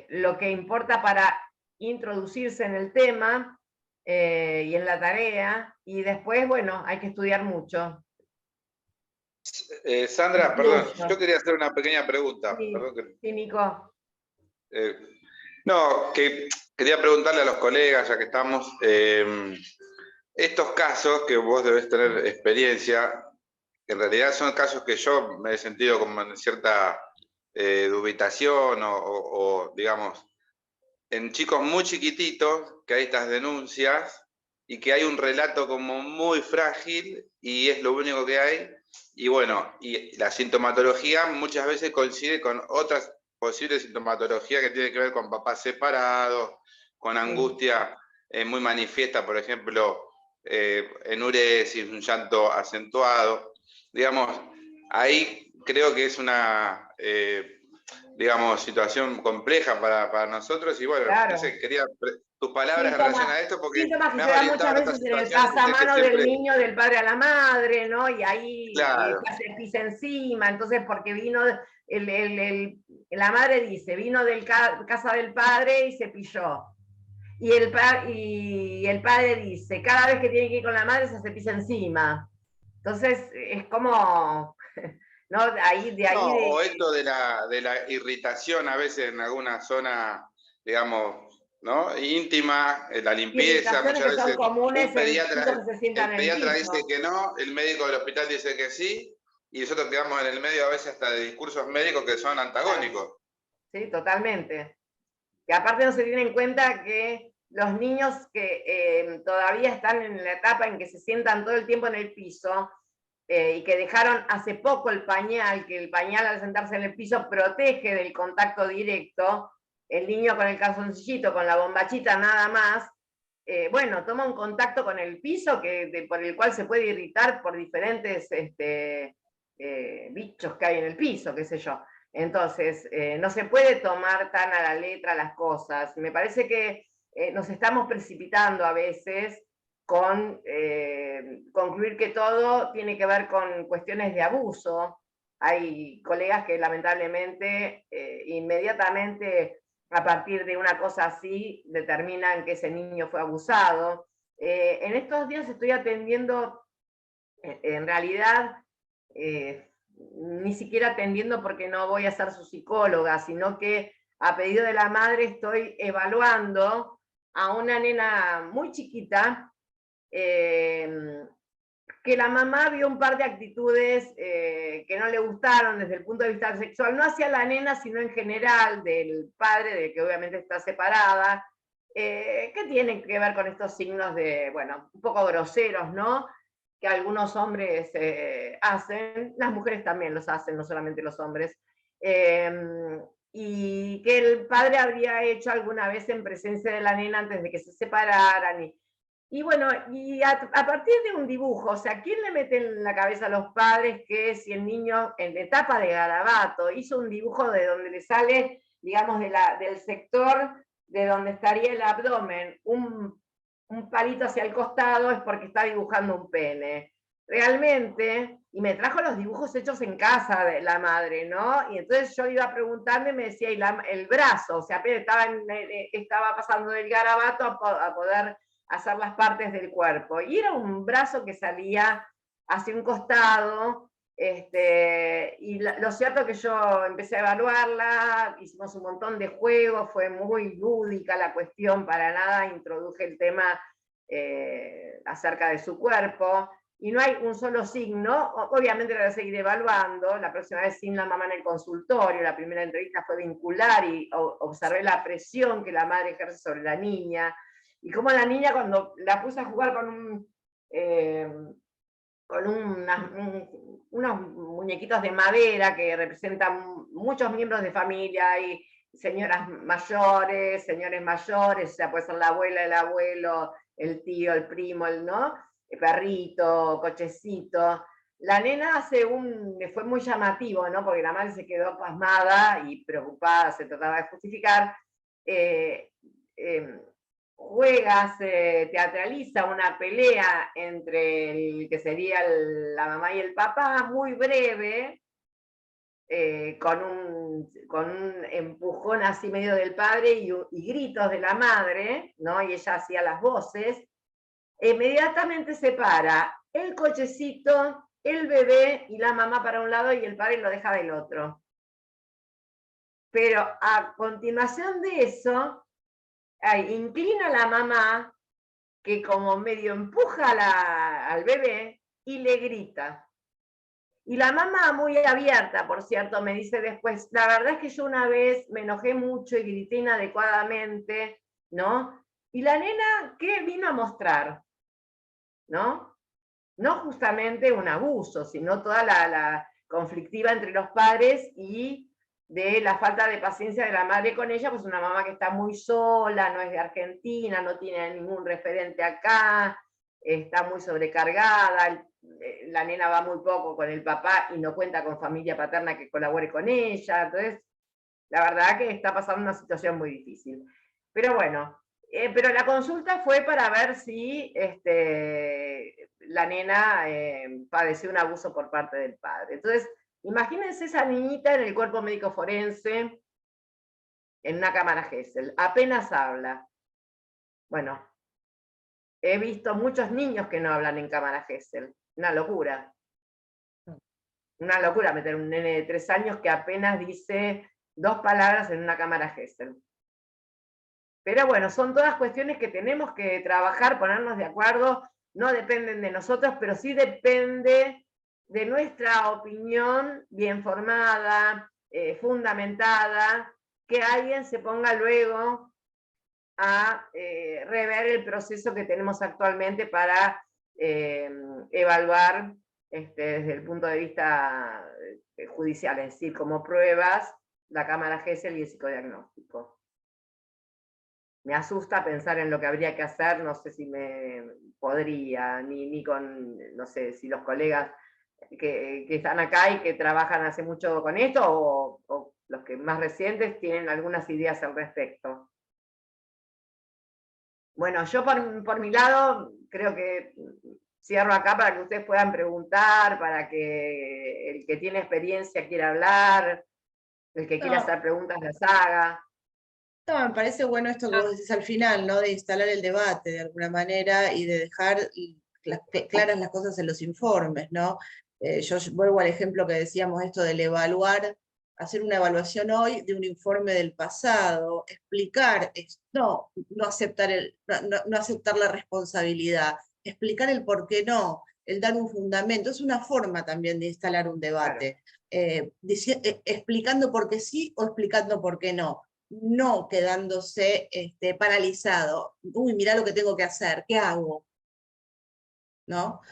lo que importa para introducirse en el tema, y en la tarea, y después, bueno, hay que estudiar mucho. Sandra, perdón, yo quería hacer una pequeña pregunta. Sí, Perdón que... sí, Nico. No, que quería preguntarle a los colegas, ya que estamos, estos casos que vos debés tener experiencia, en realidad son casos que yo me he sentido como en cierta dubitación o digamos, en chicos muy chiquititos, que hay estas denuncias y que hay un relato como muy frágil y es lo único que hay. Y bueno, y la sintomatología muchas veces coincide con otras posibles sintomatologías que tienen que ver con papás separados, con angustia muy manifiesta, por ejemplo, enuresis, un llanto acentuado. Digamos, ahí creo que es una... digamos, situación compleja para nosotros, y bueno, claro. No sé, quería tus palabras en relación a esto, porque síntomas que me se has dan orientado muchas en otras veces en el situaciones. pasamano Siempre... del niño, del padre a la madre, ¿no? Y ahí Claro. se pisa encima, entonces porque vino, la madre dice, vino del casa del padre y se pilló. Y el padre dice, cada vez que tiene que ir con la madre se pisa encima. Entonces es como... ¿no? O esto de la irritación a veces en alguna zona, digamos, ¿no? Íntima, la limpieza, muchas que son veces comunes un pediatra, en que se sientan el en el pediatra piso. dice que no, el médico del hospital dice que sí, y nosotros quedamos en el medio a veces hasta de discursos médicos que son antagónicos. Sí, totalmente. Que aparte no se tiene en cuenta que los niños que todavía están en la etapa en que se sientan todo el tiempo en el piso, y que dejaron hace poco el pañal, que el pañal al sentarse en el piso protege del contacto directo, el niño con el calzoncillito, con la bombachita nada más, bueno, toma un contacto con el piso por el cual se puede irritar por diferentes bichos que hay en el piso, qué sé yo. Entonces, no se puede tomar tan a la letra las cosas. Me parece que nos estamos precipitando a veces con concluir que todo tiene que ver con cuestiones de abuso. Hay colegas que lamentablemente inmediatamente a partir de una cosa así determinan que ese niño fue abusado. En estos días estoy atendiendo, en realidad, ni siquiera atendiendo porque no voy a ser su psicóloga, sino que a pedido de la madre estoy evaluando a una nena muy chiquita, que la mamá vio un par de actitudes que no le gustaron desde el punto de vista sexual, no hacia la nena, sino en general del padre, de que obviamente está separada, que tienen que ver con estos signos de, bueno, un poco groseros, ¿no? Que algunos hombres hacen, las mujeres también los hacen, no solamente los hombres, y que el padre habría hecho alguna vez en presencia de la nena antes de que se separaran, y bueno, y a partir de un dibujo, o sea, ¿quién le mete en la cabeza a los padres que si el niño en etapa de garabato hizo un dibujo de donde le sale, digamos, del sector de donde estaría el abdomen, un palito hacia el costado, es porque está dibujando un pene? Realmente, y me trajo los dibujos hechos en casa de la madre, ¿no? Y entonces yo iba preguntando y me decía, y el brazo, o sea, apenas estaba pasando del garabato a poder hacer las partes del cuerpo. Y era un brazo que salía hacia un costado, y lo cierto es que yo empecé a evaluarla, hicimos un montón de juegos, fue muy lúdica la cuestión, para nada introduje el tema acerca de su cuerpo, y no hay un solo signo. Obviamente la voy a seguir evaluando, la próxima vez sin la mamá en el consultorio. La primera entrevista fue vincular y observé la presión que la madre ejerce sobre la niña, y cómo la niña, cuando la puse a jugar con unos muñequitos de madera que representan muchos miembros de familia, y señoras mayores, señores mayores, o sea, puede ser la abuela, el abuelo, el tío, el primo, ¿no? El perrito, cochecito. La nena fue muy llamativo, ¿no? Porque la madre se quedó pasmada y preocupada, se trataba de justificar. Juega, se teatraliza una pelea entre el que sería la mamá y el papá, muy breve, con un empujón así medio del padre y gritos de la madre, ¿no? Y ella hacía las voces. Inmediatamente se para el cochecito, el bebé y la mamá para un lado y el padre lo deja del otro. Pero a continuación de eso, inclina a la mamá, que como medio empuja al bebé y le grita. Y la mamá, muy abierta, por cierto, me dice después, la verdad es que yo una vez me enojé mucho y grité inadecuadamente, ¿no? Y la nena, ¿qué vino a mostrar? ¿No? No justamente un abuso, sino toda la conflictiva entre los padres y de la falta de paciencia de la madre con ella, pues una mamá que está muy sola, no es de Argentina, no tiene ningún referente acá, está muy sobrecargada, la nena va muy poco con el papá y no cuenta con familia paterna que colabore con ella. Entonces, la verdad que está pasando una situación muy difícil. Pero bueno, pero la consulta fue para ver si la nena padeció un abuso por parte del padre. Entonces, imagínense esa niñita en el cuerpo médico forense, en una cámara Gesell, apenas habla. Bueno, he visto muchos niños que no hablan en cámara Gesell, una locura. Una locura meter un nene de 3 años que apenas dice 2 palabras en una cámara Gesell. Pero bueno, son todas cuestiones que tenemos que trabajar, ponernos de acuerdo, no dependen de nosotros, pero sí depende de nuestra opinión bien formada, fundamentada, que alguien se ponga luego a rever el proceso que tenemos actualmente para evaluar desde el punto de vista judicial, es decir, como pruebas, la cámara Gesell y el psicodiagnóstico. Me asusta pensar en lo que habría que hacer, no sé si me podría, ni con, no sé, si los colegas que están acá y que trabajan hace mucho con esto, o los que más recientes tienen algunas ideas al respecto. Bueno, yo por mi lado, creo que cierro acá para que ustedes puedan preguntar, para que el que tiene experiencia quiera hablar, el que quiera hacer preguntas las haga. No, me parece bueno esto que vos decís al final, ¿no? De instalar el debate de alguna manera y de dejar claras las cosas en los informes, ¿no? Yo vuelvo al ejemplo que decíamos, esto del evaluar, hacer una evaluación hoy de un informe del pasado, explicar, no aceptar no aceptar la responsabilidad, explicar el por qué no, el dar un fundamento, es una forma también de instalar un debate, claro. Explicando por qué sí o explicando por qué no. No quedándose paralizado. Uy, mirá lo que tengo que hacer, ¿qué hago? ¿No?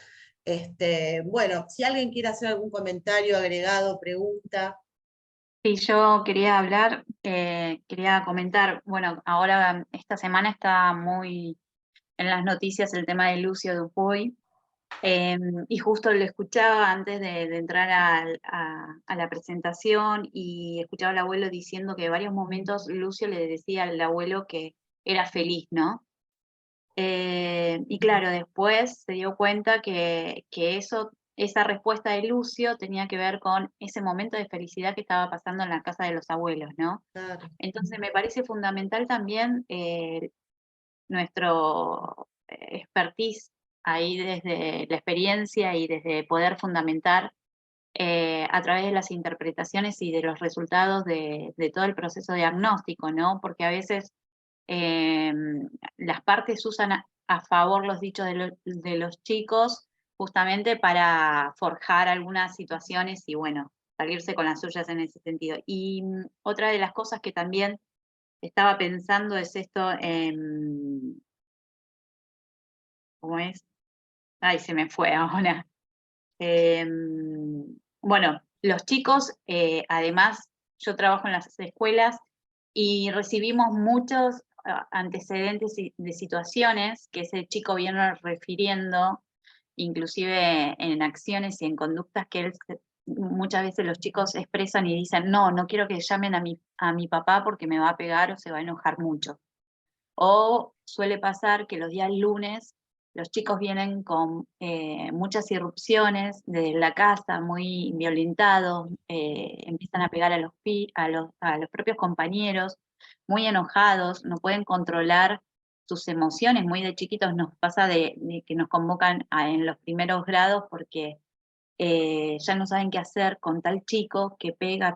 Bueno, si alguien quiere hacer algún comentario, agregado, pregunta. Sí, yo quería hablar, quería comentar, bueno, ahora esta semana está muy en las noticias el tema de Lucio Dupuy, y justo lo escuchaba antes de entrar a la presentación, y escuchaba al abuelo diciendo que en varios momentos Lucio le decía al abuelo que era feliz, ¿no? Y claro, después se dio cuenta que esa respuesta de Lucio tenía que ver con ese momento de felicidad que estaba pasando en la casa de los abuelos, ¿no? Claro. Entonces me parece fundamental también nuestro expertise ahí desde la experiencia y desde poder fundamentar a través de las interpretaciones y de los resultados de todo el proceso diagnóstico, ¿no? Porque a veces las partes usan a favor los dichos de los chicos justamente para forjar algunas situaciones y, bueno, salirse con las suyas en ese sentido. Y otra de las cosas que también estaba pensando es esto, ¿cómo es? Ay, se me fue ahora. Bueno, los chicos, además, yo trabajo en las escuelas y recibimos muchos antecedentes de situaciones que ese chico viene refiriendo, inclusive en acciones y en conductas que muchas veces los chicos expresan y dicen, no, no quiero que llamen a mi papá porque me va a pegar o se va a enojar mucho. O suele pasar que los días lunes los chicos vienen con muchas irrupciones desde la casa, muy violentados, empiezan a pegar a los propios compañeros, muy enojados, no pueden controlar sus emociones. Muy de chiquitos nos pasa de que nos convocan en los primeros grados porque ya no saben qué hacer con tal chico que pega,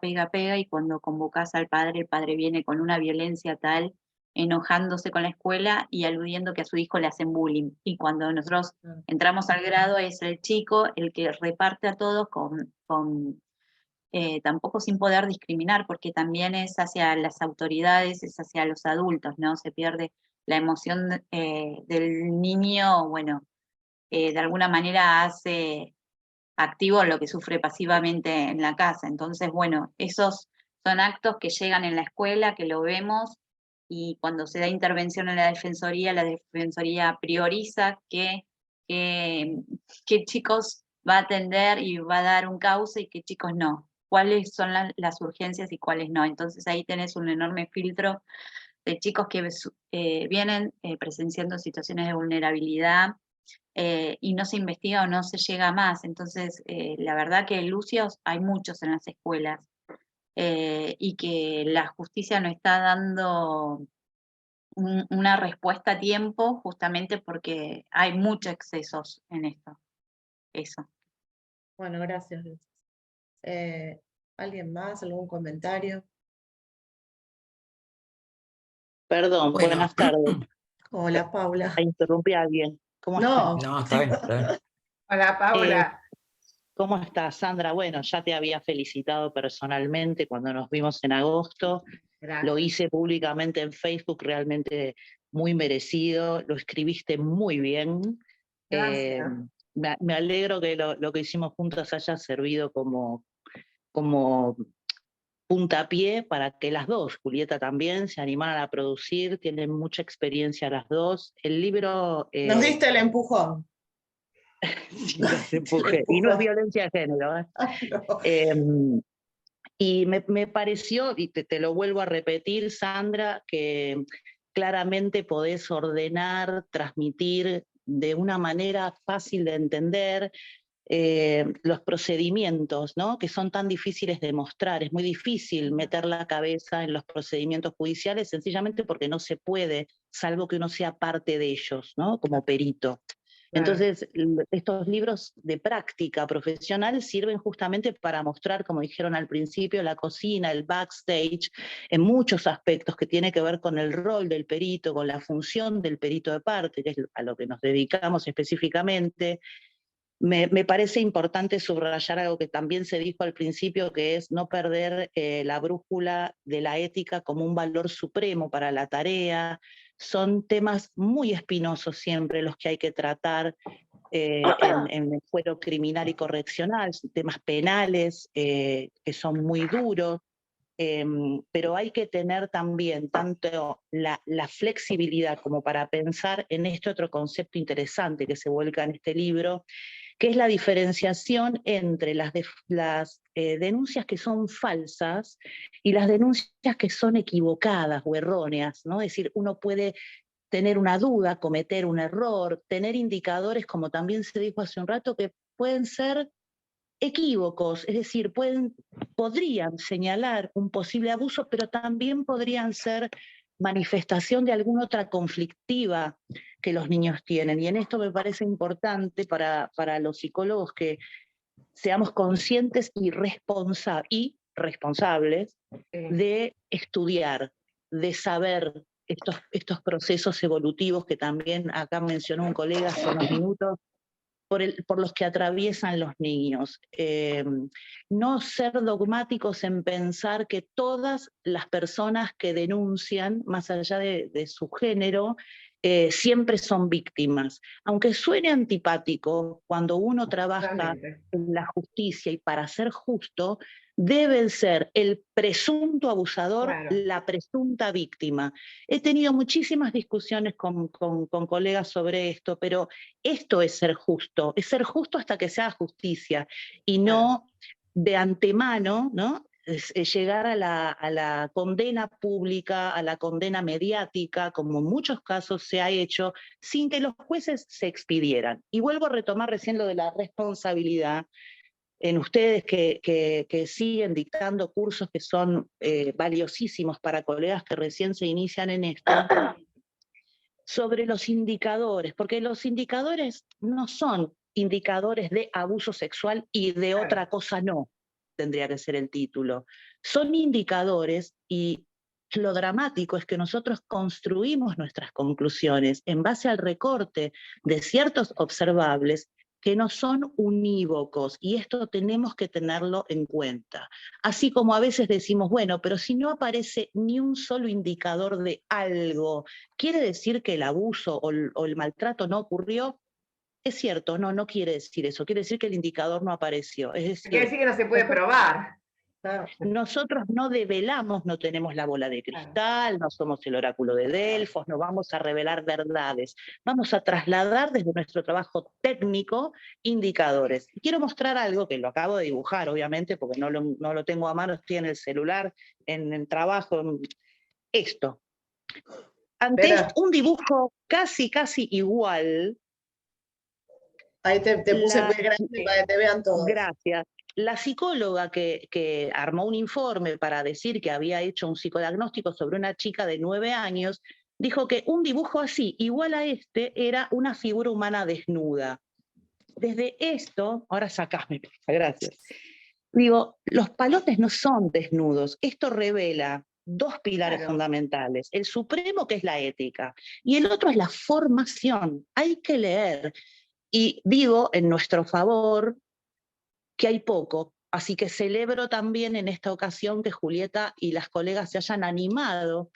y cuando convocas al padre, el padre viene con una violencia tal, enojándose con la escuela y aludiendo que a su hijo le hacen bullying. Y cuando nosotros entramos al grado es el chico el que reparte a todos tampoco sin poder discriminar, porque también es hacia las autoridades, es hacia los adultos, ¿no? Se pierde la emoción del niño, bueno, de alguna manera hace activo lo que sufre pasivamente en la casa. Entonces, bueno, esos son actos que llegan en la escuela, que lo vemos, y cuando se da intervención en la defensoría prioriza qué chicos va a atender y va a dar un cauce y qué chicos no. Cuáles son las urgencias y cuáles no. Entonces ahí tenés un enorme filtro de chicos que vienen presenciando situaciones de vulnerabilidad, y no se investiga o no se llega más. Entonces, la verdad que lucios hay muchos en las escuelas, y que la justicia no está dando una respuesta a tiempo justamente porque hay muchos excesos en esto. Eso. Bueno, gracias. ¿Alguien más? ¿Algún comentario? Perdón, Bueno. buenas tardes. Hola, Paula. Interrumpí a alguien. ¿Cómo No. No, está bien, está bien. Hola, Paula. ¿Cómo estás, Sandra? Bueno, ya te había felicitado personalmente cuando nos vimos en agosto. Gracias. Lo hice públicamente en Facebook, realmente muy merecido. Lo escribiste muy bien. Gracias. Me alegro que lo que hicimos juntos haya servido como puntapié para que las dos, Julieta también, se animaran a producir, tienen mucha experiencia las dos. El libro... Nos diste el empujón. Sí, los empujé. Y no es violencia de género. No. Y me pareció, y te lo vuelvo a repetir, Sandra, que claramente podés ordenar, transmitir de una manera fácil de entender los procedimientos, ¿no? Que son tan difíciles de mostrar. Es muy difícil meter la cabeza en los procedimientos judiciales sencillamente porque no se puede, salvo que uno sea parte de ellos, ¿no? Como perito. Entonces, estos libros de práctica profesional sirven justamente para mostrar, como dijeron al principio, la cocina, el backstage, en muchos aspectos que tiene que ver con el rol del perito, con la función del perito de parte, que es a lo que nos dedicamos específicamente. Me parece importante subrayar algo que también se dijo al principio, que es no perder la brújula de la ética como un valor supremo para la tarea. Son temas muy espinosos siempre los que hay que tratar en el fuero criminal y correccional, temas penales que son muy duros, pero hay que tener también tanto la flexibilidad como para pensar en este otro concepto interesante que se vuelca en este libro, que es la diferenciación entre las denuncias que son falsas y las denuncias que son equivocadas o erróneas, ¿no? Es decir, uno puede tener una duda, cometer un error, tener indicadores, como también se dijo hace un rato, que pueden ser equívocos, es decir, podrían señalar un posible abuso, pero también podrían ser manifestación de alguna otra conflictiva que los niños tienen. Y en esto me parece importante para los psicólogos que seamos conscientes y responsables de estudiar, de saber estos procesos evolutivos que también acá mencionó un colega hace unos minutos, por los que atraviesan los niños. No ser dogmáticos en pensar que todas las personas que denuncian, más allá de su género, siempre son víctimas. Aunque suene antipático, cuando uno trabaja en la justicia y para ser justo, debe ser el presunto abusador, la presunta víctima. He tenido muchísimas discusiones con colegas sobre esto, pero esto es ser justo hasta que se haga justicia, y no de antemano, ¿no? Llegar a la condena pública, a la condena mediática, como en muchos casos se ha hecho, sin que los jueces se expidieran. Y vuelvo a retomar recién lo de la responsabilidad en ustedes que siguen dictando cursos que son valiosísimos para colegas que recién se inician en esto, sobre los indicadores, porque los indicadores no son indicadores de abuso sexual y de otra cosa no, tendría que ser el título. Son indicadores, y lo dramático es que nosotros construimos nuestras conclusiones en base al recorte de ciertos observables que no son unívocos, y esto tenemos que tenerlo en cuenta. Así como a veces decimos, bueno, pero si no aparece ni un solo indicador de algo, ¿quiere decir que el abuso o el maltrato no ocurrió? Es cierto, no quiere decir eso, quiere decir que el indicador no apareció. Es decir, quiere decir que no se puede probar. Nosotros no develamos, no tenemos la bola de cristal, no somos el oráculo de Delfos, no vamos a revelar verdades, vamos a trasladar desde nuestro trabajo técnico indicadores. Quiero mostrar algo que lo acabo de dibujar, obviamente, porque no lo tengo a mano, estoy en el celular, en el trabajo. Esto. Ante un dibujo casi igual. Ahí te puse muy grande para que te vean todos. Gracias. La psicóloga que armó un informe para decir que había hecho un psicodiagnóstico sobre una chica de 9 años, dijo que un dibujo así, igual a este, era una figura humana desnuda. Desde esto, ahora sacame, gracias. Digo, los palotes no son desnudos. Esto revela dos pilares fundamentales. El supremo, que es la ética, y el otro es la formación. Hay que leer. Y digo, en nuestro favor, que hay poco, así que celebro también en esta ocasión que Julieta y las colegas se hayan animado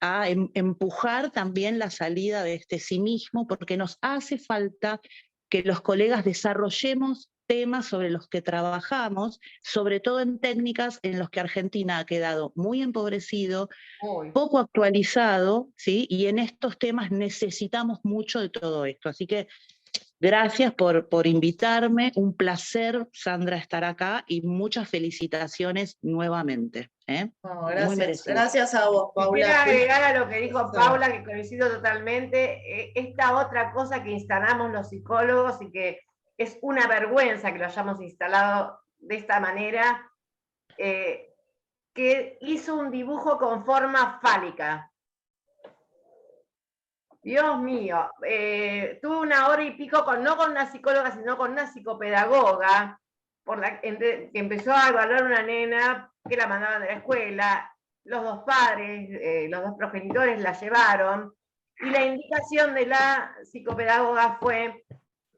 a empujar también la salida de este cinismo, porque nos hace falta que los colegas desarrollemos temas sobre los que trabajamos, sobre todo en técnicas en los que Argentina ha quedado muy empobrecido, poco actualizado, ¿sí? Y en estos temas necesitamos mucho de todo esto. Así que gracias por invitarme, un placer, Sandra, estar acá, y muchas felicitaciones nuevamente. No, gracias a vos, Paula. Quiero agregar a lo que dijo Paula, que coincido totalmente, esta otra cosa que instalamos los psicólogos y que es una vergüenza que lo hayamos instalado de esta manera, que hizo un dibujo con forma fálica. Dios mío, tuve 1 hora y pico, no con una psicóloga, sino con una psicopedagoga, que empezó a evaluar una nena que la mandaban de la escuela, los dos padres, los dos progenitores la llevaron, y la indicación de la psicopedagoga fue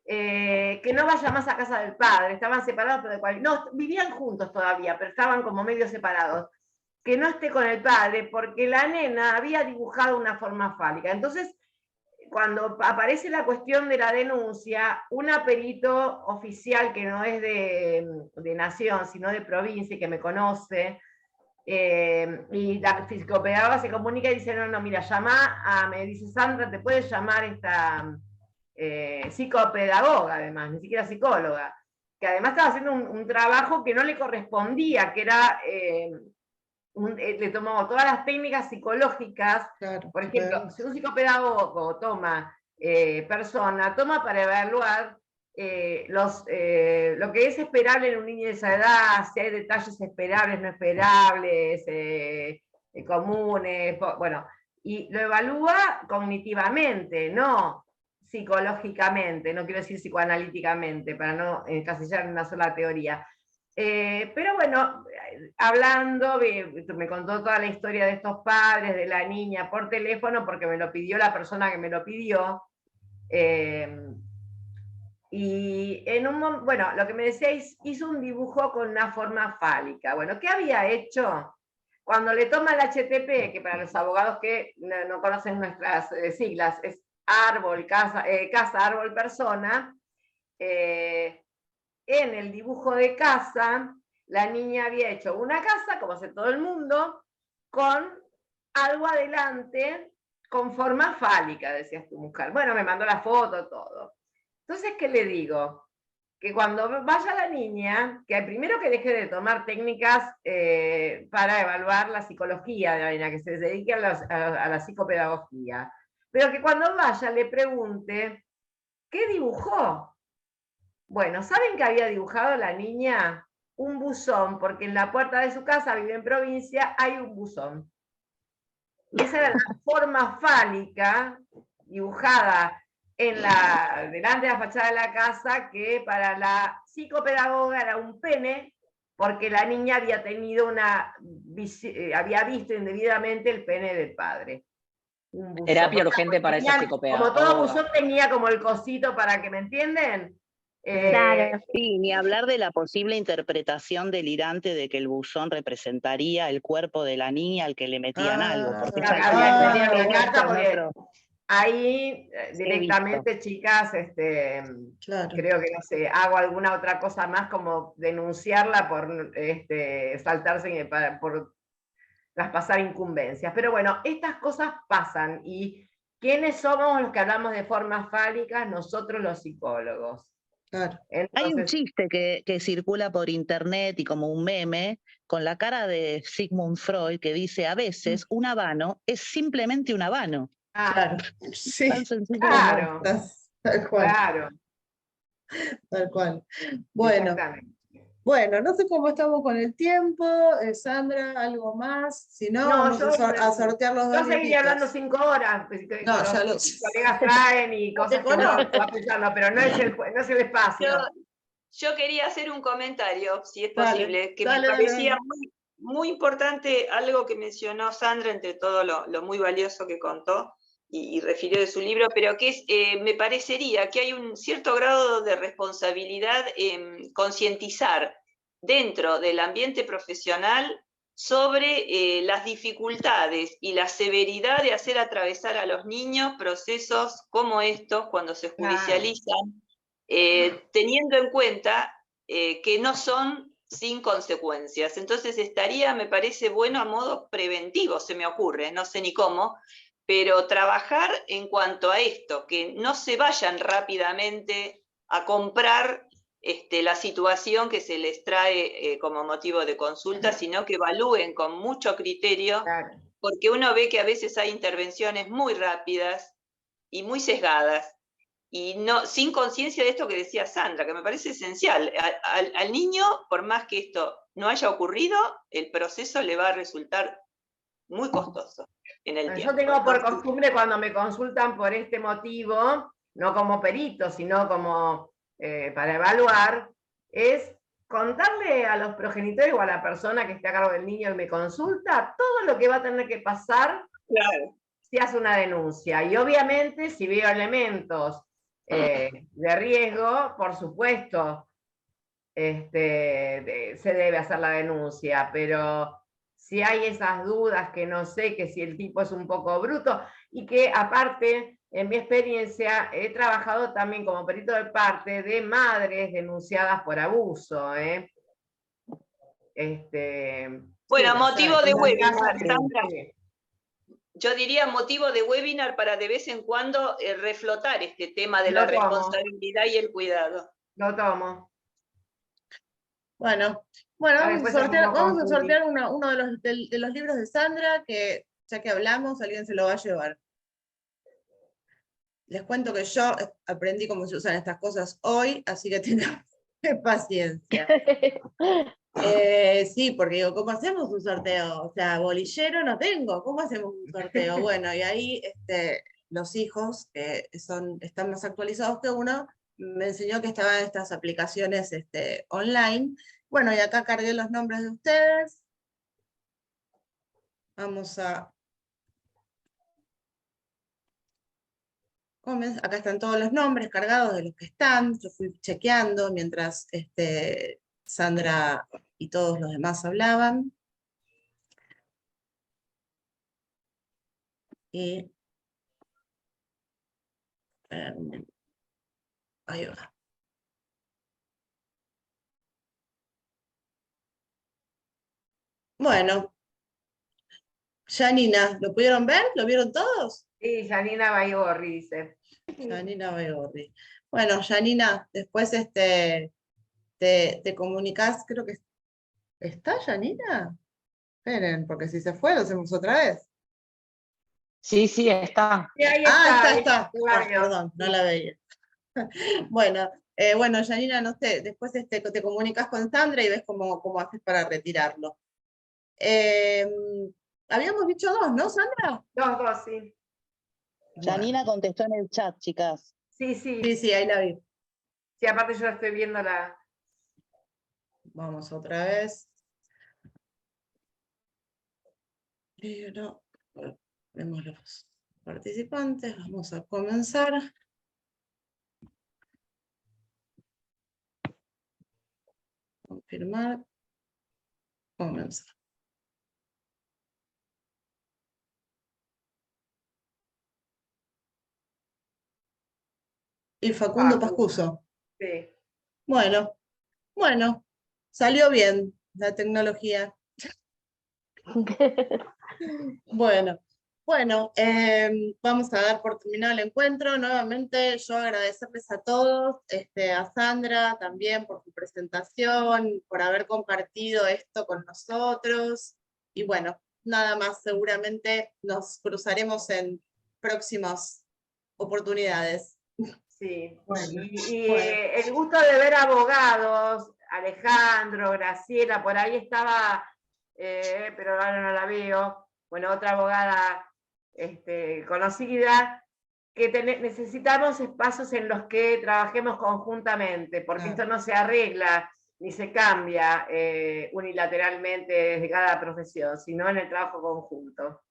que no vaya más a casa del padre, estaban separados, pero no, vivían juntos todavía, pero estaban como medio separados, que no esté con el padre, porque la nena había dibujado una forma fálica. Entonces, cuando aparece la cuestión de la denuncia, un perito oficial que no es de nación, sino de provincia, y que me conoce, y la psicopedagoga se comunica y dice, no, mira, me dice Sandra, te puedes llamar esta psicopedagoga, además, ni siquiera psicóloga, que además estaba haciendo un trabajo que no le correspondía, que era... le tomó todas las técnicas psicológicas, por ejemplo, si un psicopedagogo toma toma para evaluar lo que es esperable en un niño de esa edad, si hay detalles esperables, no esperables, comunes, bueno, y lo evalúa cognitivamente, no psicológicamente, no quiero decir psicoanalíticamente, para no encasillar en una sola teoría. Pero bueno, hablando, me contó toda la historia de estos padres, de la niña, por teléfono, porque me lo pidió la persona que me lo pidió. Y en bueno, lo que me decíais, hizo un dibujo con una forma fálica. Bueno, ¿qué había hecho? Cuando le toma el HTP, que para los abogados que no conocen nuestras siglas, es árbol, casa, árbol, persona, en el dibujo de casa, la niña había hecho una casa, como hace todo el mundo, con algo adelante, con forma fálica, decías tu mujer. Bueno, me mandó la foto, todo. Entonces, ¿qué le digo? Que cuando vaya la niña, que primero que deje de tomar técnicas para evaluar la psicología de la niña, que se dedique a la psicopedagogía, pero que cuando vaya le pregunte, ¿qué dibujó? Bueno, ¿saben que había dibujado la niña? Un buzón, porque en la puerta de su casa, vive en provincia, hay un buzón. Esa era la forma fálica dibujada delante de la fachada de la casa, que para la psicopedagoga era un pene, porque la niña había tenido había visto indebidamente el pene del padre. Terapia urgente para esa psicopedagoga. Como todo buzón tenía como el cosito para que, ¿me entienden? Claro, sí, ni hablar de la posible interpretación delirante de que el buzón representaría el cuerpo de la niña al que le metían algo. Porque ahí directamente, chicas, Claro. creo que no sé, hago alguna otra cosa más como denunciarla por saltarse, por traspasar incumbencias. Pero bueno, estas cosas pasan. ¿Y quiénes somos los que hablamos de formas fálicas? Nosotros los psicólogos. Claro. Entonces, hay un chiste que circula por internet y como un meme con la cara de Sigmund Freud que dice: a veces un habano es simplemente un habano. Claro. Sí. Tan sencillo claro, como eso. Tal cual. claro. Tal cual. Bueno, no sé cómo estamos con el tiempo. Sandra, ¿algo más? Si no, vamos a sortear los dos. Yo seguiría hablando 5 horas. Pues, no, ya los colegas traen y cosas que uno va pensando, pero no es el espacio. Yo quería hacer un comentario, si es Dale, posible, que dale, me parecía dale. muy importante algo que mencionó Sandra, entre todo lo muy valioso que contó y refirió de su libro, pero que es, me parecería que hay un cierto grado de responsabilidad en concientizar dentro del ambiente profesional sobre las dificultades y la severidad de hacer atravesar a los niños procesos como estos cuando se judicializan, teniendo en cuenta que no son sin consecuencias. Entonces estaría, me parece bueno a modo preventivo, se me ocurre, no sé ni cómo, pero trabajar en cuanto a esto, que no se vayan rápidamente a comprar la situación que se les trae como motivo de consulta, sino que evalúen con mucho criterio, porque uno ve que a veces hay intervenciones muy rápidas y muy sesgadas, y no, sin conciencia de esto que decía Sandra, que me parece esencial. Al niño, por más que esto no haya ocurrido, el proceso le va a resultar muy costoso en el tiempo. Yo tengo por costumbre, cuando me consultan por este motivo, no como perito, sino como para evaluar, es contarle a los progenitores o a la persona que esté a cargo del niño y me consulta todo lo que va a tener que pasar si hace una denuncia. Y obviamente, si veo elementos de riesgo, por supuesto, se debe hacer la denuncia, pero si hay esas dudas, que no sé, que si el tipo es un poco bruto, y que aparte, en mi experiencia, he trabajado también como perito de parte de madres denunciadas por abuso. Bueno, motivo de webinar, Sandra. Yo diría motivo de webinar para de vez en cuando reflotar este tema de la responsabilidad y el cuidado. Lo tomo. Bueno, vamos a sortear uno de los libros de Sandra, que ya que hablamos, alguien se lo va a llevar. Les cuento que yo aprendí cómo se usan estas cosas hoy, así que Qué paciencia. Sí, porque digo, ¿cómo hacemos un sorteo? O sea, bolillero no tengo, ¿cómo hacemos un sorteo? Bueno, y ahí los hijos, que están más actualizados que uno, me enseñó que estaban estas aplicaciones online. Bueno, y acá cargué los nombres de ustedes. Vamos a... Acá están todos los nombres cargados de los que están. Yo fui chequeando mientras Sandra y todos los demás hablaban. Y... ahí va. Bueno, Janina, ¿lo pudieron ver? ¿Lo vieron todos? Sí, Janina Baigorri dice. Janina Baigorri. Bueno, Janina, después te comunicás, creo que ¿está Janina? Esperen, porque si se fue, lo hacemos otra vez. Sí, sí, está. Sí, ahí Está. Claudio. Perdón, no la veía. Bueno, Janina, no sé, después te comunicas con Sandra y ves cómo haces para retirarlo. Habíamos dicho 2, ¿no, Sandra? Dos, sí. Janina contestó en el chat, chicas. Sí, sí. Sí, ahí la vi. Sí, aparte yo estoy viendo la... Vamos otra vez. Vemos los participantes, vamos a comenzar. Confirmar. Comenzar. Y Facundo Pascuso. Sí. Bueno, salió bien la tecnología. Bueno, vamos a dar por terminado el encuentro. Nuevamente yo agradecerles a todos, a Sandra también por su presentación, por haber compartido esto con nosotros. Y bueno, nada más, seguramente nos cruzaremos en próximas oportunidades. Sí, y el gusto de ver abogados, Alejandro, Graciela, por ahí estaba, pero ahora no la veo, bueno, otra abogada conocida, que necesitamos espacios en los que trabajemos conjuntamente, porque esto no se arregla ni se cambia unilateralmente desde cada profesión, sino en el trabajo conjunto.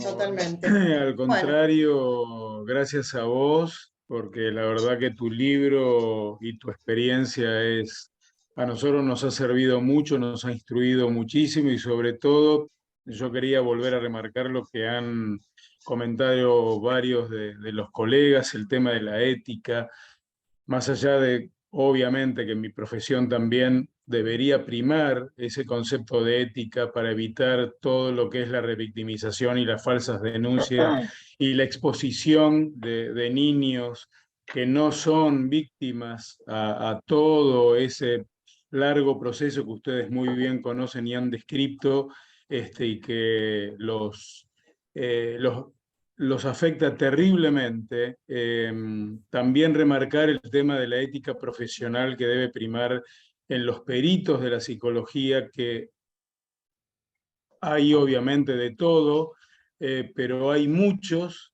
Totalmente. Al contrario, gracias a vos, porque la verdad que tu libro y tu experiencia a nosotros nos ha servido mucho, nos ha instruido muchísimo y sobre todo yo quería volver a remarcar lo que han comentado varios de los colegas, el tema de la ética, más allá de, obviamente, que en mi profesión también debería primar ese concepto de ética para evitar todo lo que es la revictimización y las falsas denuncias y la exposición de niños que no son víctimas a todo ese largo proceso que ustedes muy bien conocen y han descrito, y que los afecta terriblemente. También remarcar el tema de la ética profesional que debe primar en los peritos de la psicología, que hay obviamente de todo, pero hay muchos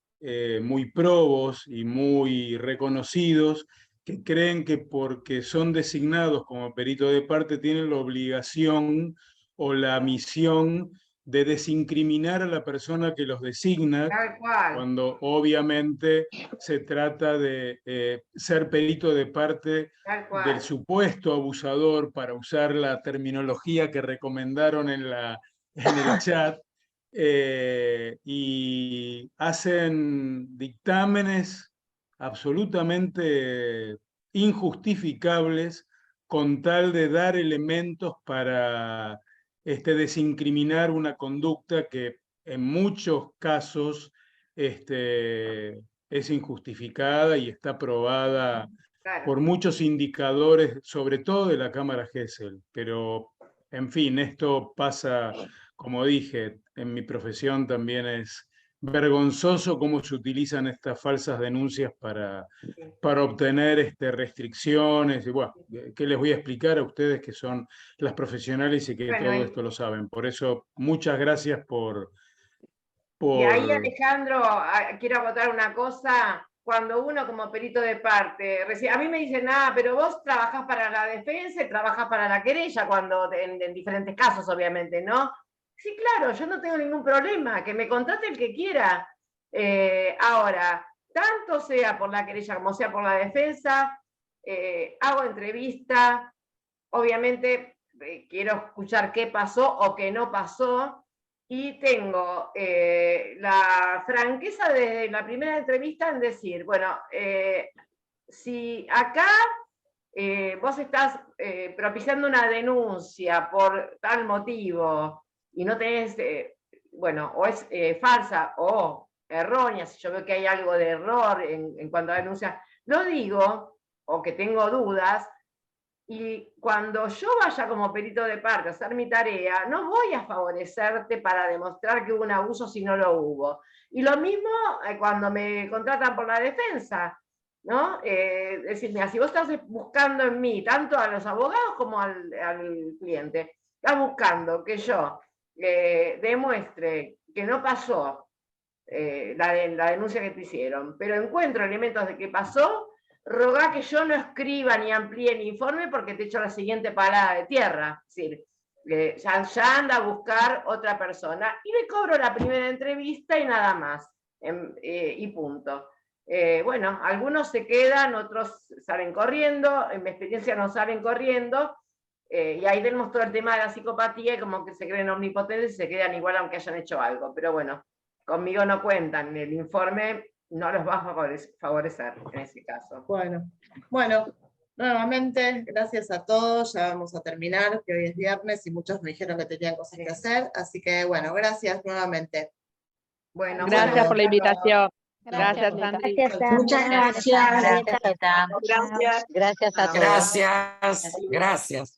muy probos y muy reconocidos que creen que porque son designados como perito de parte tienen la obligación o la misión de desincriminar a la persona que los designa, cuando obviamente se trata de ser perito de parte del supuesto abusador, para usar la terminología que recomendaron en el chat, y hacen dictámenes absolutamente injustificables con tal de dar elementos para desincriminar una conducta que en muchos casos es injustificada y está probada por muchos indicadores, sobre todo de la Cámara Gesell. Pero, en fin, esto pasa, como dije, en mi profesión también es vergonzoso cómo se utilizan estas falsas denuncias para obtener restricciones. Y bueno, ¿qué les voy a explicar a ustedes que son las profesionales y que Bueno, todo y- esto lo saben? Por eso, muchas gracias Y ahí, Alejandro, quiero acotar una cosa. Cuando uno como perito de parte, a mí me dicen, pero vos trabajás para la defensa y trabajás para la querella, en diferentes casos, obviamente, ¿no? Sí, claro, yo no tengo ningún problema, que me contrate el que quiera. Ahora, tanto sea por la querella como sea por la defensa, hago entrevista, obviamente quiero escuchar qué pasó o qué no pasó, y tengo la franqueza de la primera entrevista en decir, bueno, si acá vos estás propiciando una denuncia por tal motivo y no tenés, bueno, o es falsa o errónea, si yo veo que hay algo de error en cuanto a la denuncia, lo digo, o que tengo dudas, y cuando yo vaya como perito de parte a hacer mi tarea, no voy a favorecerte para demostrar que hubo un abuso si no lo hubo. Y lo mismo cuando me contratan por la defensa, ¿no? Es decir, mira, si vos estás buscando en mí, tanto a los abogados como al cliente, estás buscando que yo demuestre que no pasó la denuncia que te hicieron, pero encuentro elementos de que pasó, rogá que yo no escriba ni amplíe ni informe porque te echo la siguiente palada de tierra. Es decir, ya anda a buscar otra persona y le cobro la primera entrevista y nada más. Y punto. Bueno, algunos se quedan, otros salen corriendo, en mi experiencia no salen corriendo, y ahí tenemos todo el tema de la psicopatía y como que se creen omnipotentes y se quedan igual aunque hayan hecho algo. Pero bueno, conmigo no cuentan, el informe no los va a favorecer en ese caso. Bueno, nuevamente, gracias a todos, ya vamos a terminar, que hoy es viernes y muchos me dijeron que tenían cosas que hacer, así que bueno, gracias nuevamente. Bueno, Gracias por la invitación. Gracias, Gracias, Sandy. Sandy. Muchas gracias. Gracias, Eta. Gracias. Gracias, gracias.